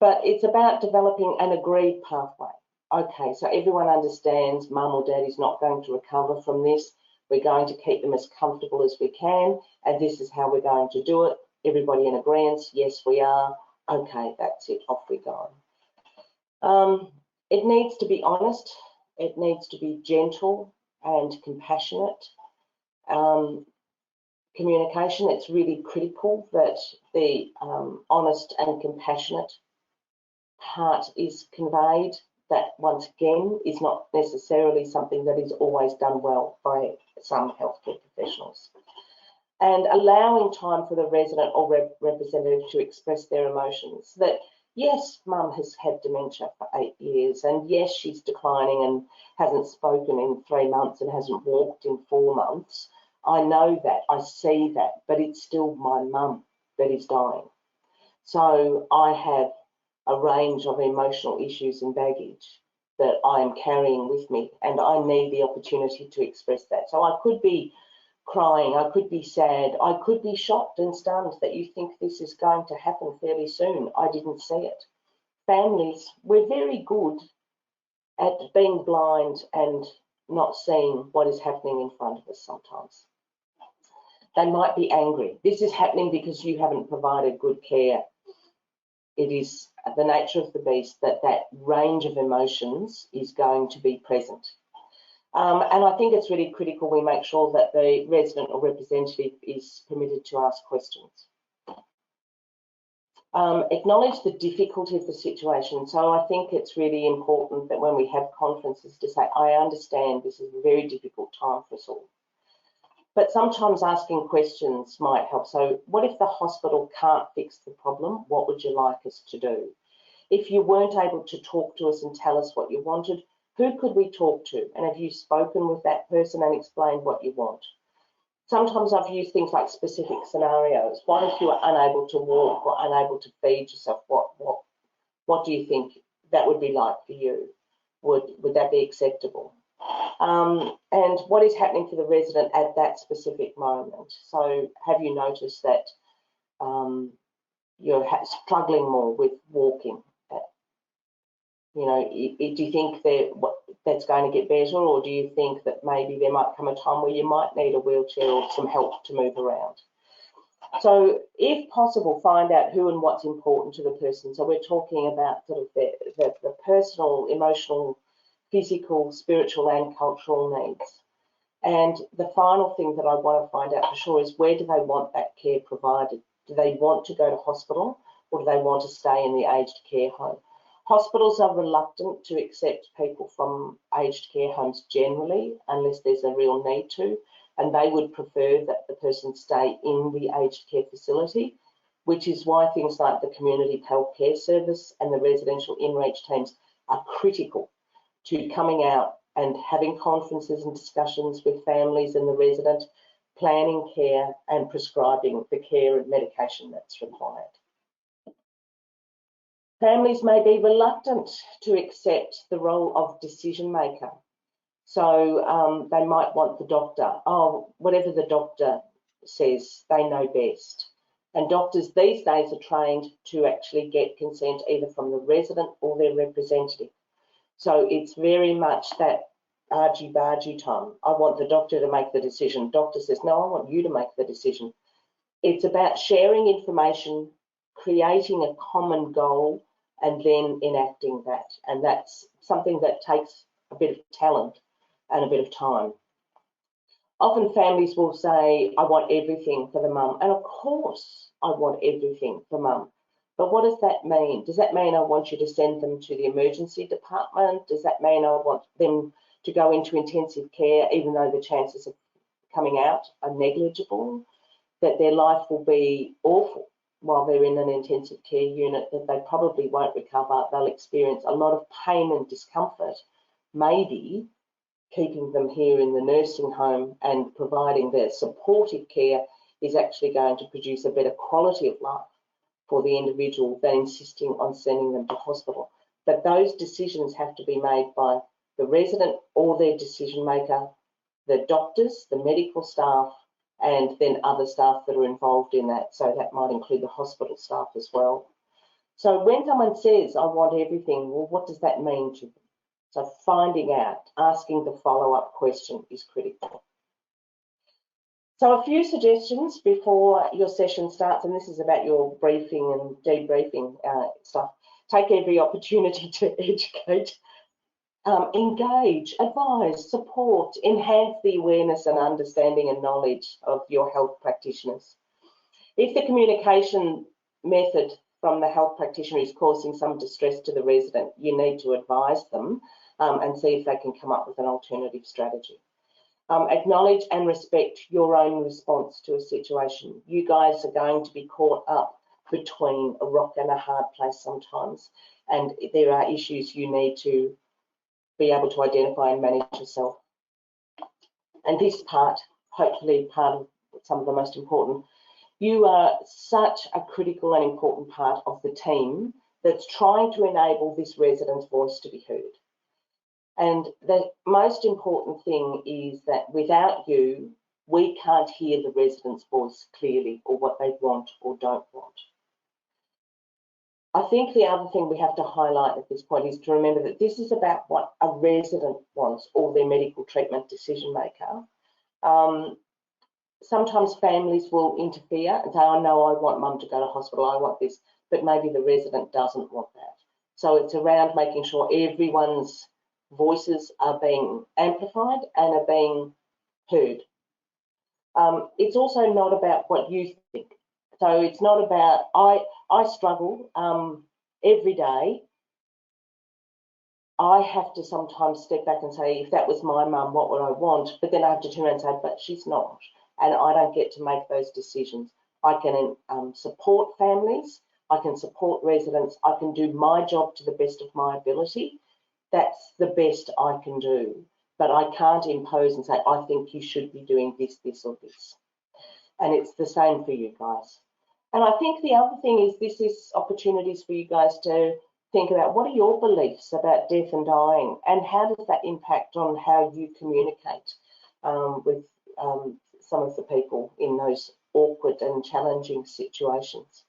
But it's about developing an agreed pathway. Okay, so everyone understands mum or dad is not going to recover from this. We're going to keep them as comfortable as we can, and this is how we're going to do it. Everybody in agreement? Yes, we are. Okay, that's it. Off we go. It needs to be honest. It needs to be gentle and compassionate. Communication, it's really critical that the honest and compassionate part is conveyed. That, once again, is not necessarily something that is always done well by some healthcare professionals. And allowing time for the resident or representative to express their emotions. That, yes, mum has had dementia for 8 years, and yes, she's declining and hasn't spoken in 3 months and hasn't walked in 4 months. I know that, I see that, but it's still my mum that is dying. So I have a range of emotional issues and baggage that I am carrying with me, and I need the opportunity to express that. So I could be crying, I could be sad, I could be shocked and stunned that you think this is going to happen fairly soon. I didn't see it. Families, we're very good at being blind and not seeing what is happening in front of us sometimes. They might be angry. This is happening because you haven't provided good care. It is the nature of the beast that that range of emotions is going to be present. And I think it's really critical we make sure that the resident or representative is permitted to ask questions. Acknowledge the difficulty of the situation. So I think it's really important that when we have conferences to say, I understand this is a very difficult time for us all. But sometimes asking questions might help. So what if the hospital can't fix the problem? What would you like us to do? If you weren't able to talk to us and tell us what you wanted, who could we talk to? And have you spoken with that person and explained what you want? Sometimes I've used things like specific scenarios. What if you were unable to walk or unable to feed yourself? What do you think that would be like for you? Would that be acceptable? And what is happening for the resident at that specific moment? So have you noticed that you're struggling more with walking? You know, do you think that's going to get better, or do you think that maybe there might come a time where you might need a wheelchair or some help to move around? So if possible, find out who and what's important to the person. So we're talking about sort of the personal, emotional, physical, spiritual and cultural needs. And the final thing that I want to find out for sure is, where do they want that care provided? Do they want to go to hospital, or do they want to stay in the aged care home? Hospitals are reluctant to accept people from aged care homes generally, unless there's a real need to, and they would prefer that the person stay in the aged care facility, which is why things like the community health care service and the residential in-reach teams are critical to coming out and having conferences and discussions with families and the resident, planning care and prescribing the care and medication that's required. Families may be reluctant to accept the role of decision maker. So they might want the doctor, whatever the doctor says, they know best. And doctors these days are trained to actually get consent either from the resident or their representative. So it's very much that argy-bargy time. I want the doctor to make the decision. Doctor says, no, I want you to make the decision. It's about sharing information, creating a common goal, and then enacting that. And that's something that takes a bit of talent and a bit of time. Often families will say, I want everything for the mum. And of course, I want everything for mum. But what does that mean? Does that mean I want you to send them to the emergency department? Does that mean I want them to go into intensive care, even though the chances of coming out are negligible? That their life will be awful while they're in an intensive care unit, that they probably won't recover. They'll experience a lot of pain and discomfort. Maybe keeping them here in the nursing home and providing their supportive care is actually going to produce a better quality of life for the individual than insisting on sending them to hospital. But those decisions have to be made by the resident or their decision maker, the doctors, the medical staff, and then other staff that are involved in that. So that might include the hospital staff as well. So when someone says, I want everything, well, what does that mean to them? So finding out, asking the follow-up question is critical. So a few suggestions before your session starts, and this is about your briefing and debriefing stuff. Take every opportunity to educate, engage, advise, support, enhance the awareness and understanding and knowledge of your health practitioners. If the communication method from the health practitioner is causing some distress to the resident, you need to advise them and see if they can come up with an alternative strategy. Acknowledge and respect your own response to a situation. You guys are going to be caught up between a rock and a hard place sometimes, and there are issues you need to be able to identify and manage yourself. And this part, hopefully part of some of the most important, you are such a critical and important part of the team that's trying to enable this resident's voice to be heard. And the most important thing is that without you, we can't hear the resident's voice clearly, or what they want or don't want. I think the other thing we have to highlight at this point is to remember that this is about what a resident wants, or their medical treatment decision maker. Sometimes families will interfere and say, oh no, I want mum to go to hospital, I want this, but maybe the resident doesn't want that. So it's around making sure everyone's voices are being amplified and are being heard. It's also not about what you think. So it's not about, I struggle every day. I have to sometimes step back and say, if that was my mum, what would I want? But then I have to turn around and say, but she's not. And I don't get to make those decisions. I can support families. I can support residents. I can do my job to the best of my ability. That's the best I can do. But I can't impose and say, I think you should be doing this, this, or this. And it's the same for you guys. And I think the other thing is this is opportunities for you guys to think about what are your beliefs about death and dying, and how does that impact on how you communicate with some of the people in those awkward and challenging situations.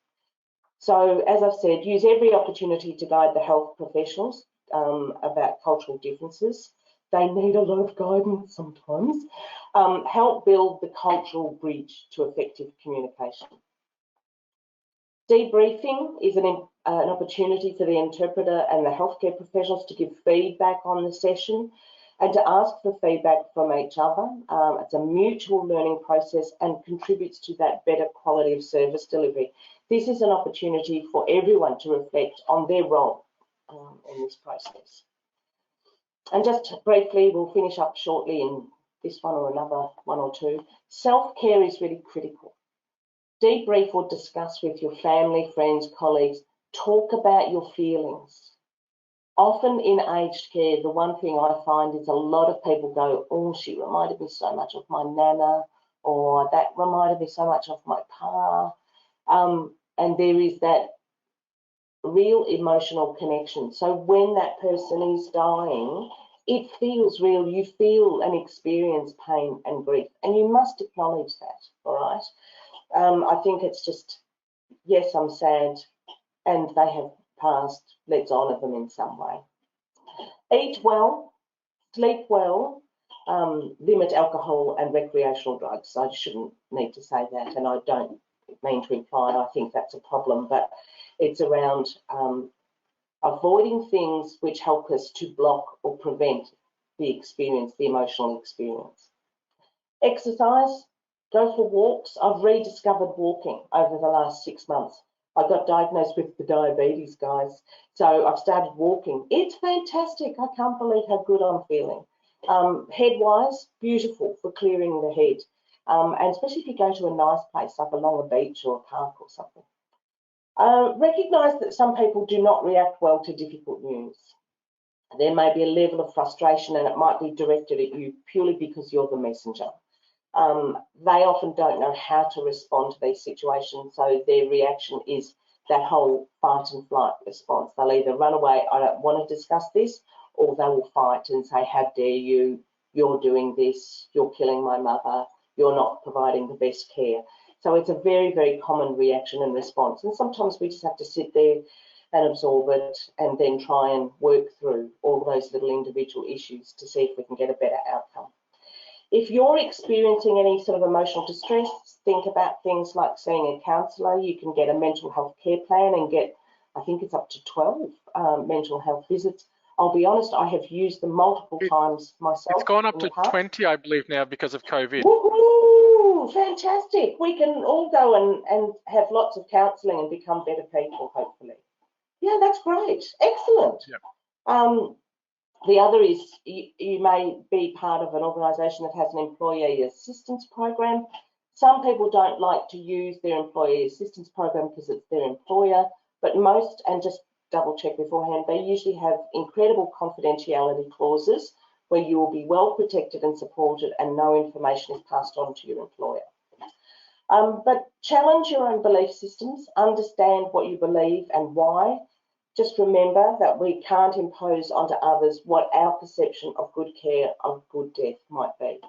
So, as I've said, use every opportunity to guide the health professionals about cultural differences. They need a lot of guidance sometimes. Help build the cultural bridge to effective communication. Debriefing is an opportunity for the interpreter and the healthcare professionals to give feedback on the session and to ask for feedback from each other. It's a mutual learning process and contributes to that better quality of service delivery. This is an opportunity for everyone to reflect on their role in this process. And just briefly, we'll finish up shortly in this one or another one or two. Self-care is really critical. Debrief or discuss with your family, friends, colleagues. Talk about your feelings. Often in aged care, the one thing I find is a lot of people go, oh, she reminded me so much of my nana, or that reminded me so much of my pa. And there is that real emotional connection. So when that person is dying, it feels real. You feel and experience pain and grief, and you must acknowledge that, all right? I think it's just, yes, I'm sad, and they have passed. Let's honour them in some way. Eat well, sleep well, limit alcohol and recreational drugs. I shouldn't need to say that, and I don't mean to imply I think that's a problem, but it's around avoiding things which help us to block or prevent the experience, the emotional experience. Exercise. Go for walks. I've rediscovered walking over the last 6 months. I got diagnosed with the diabetes, guys. So I've started walking. It's fantastic. I can't believe how good I'm feeling. Head-wise, beautiful for clearing the head. And especially if you go to a nice place like along a beach or a park or something. Recognise that some people do not react well to difficult news. There may be a level of frustration and it might be directed at you purely because you're the messenger. They often don't know how to respond to these situations, so their reaction is that whole fight and flight response. They'll either run away, I don't want to discuss this, or they will fight and say, how dare you, you're doing this, you're killing my mother, you're not providing the best care. So it's a very, very common reaction and response, and sometimes we just have to sit there and absorb it and then try and work through all those little individual issues to see if we can get a better outcome. If you're experiencing any sort of emotional distress, think about things like seeing a counsellor. You can get a mental health care plan and get, I think it's up to 12 mental health visits. I'll be honest, I have used them multiple times myself. It's gone up to 20, I believe, now because of COVID. Woohoo! Fantastic. We can all go and have lots of counselling and become better people, hopefully. Yeah, that's great. Excellent. Yep. The other is you may be part of an organisation that has an employee assistance program. Some people don't like to use their employee assistance program because it's their employer, but most, and just double check beforehand, they usually have incredible confidentiality clauses where you will be well protected and supported and no information is passed on to your employer. But challenge your own belief systems, understand what you believe and why. Just remember that we can't impose onto others what our perception of good care, of good death might be.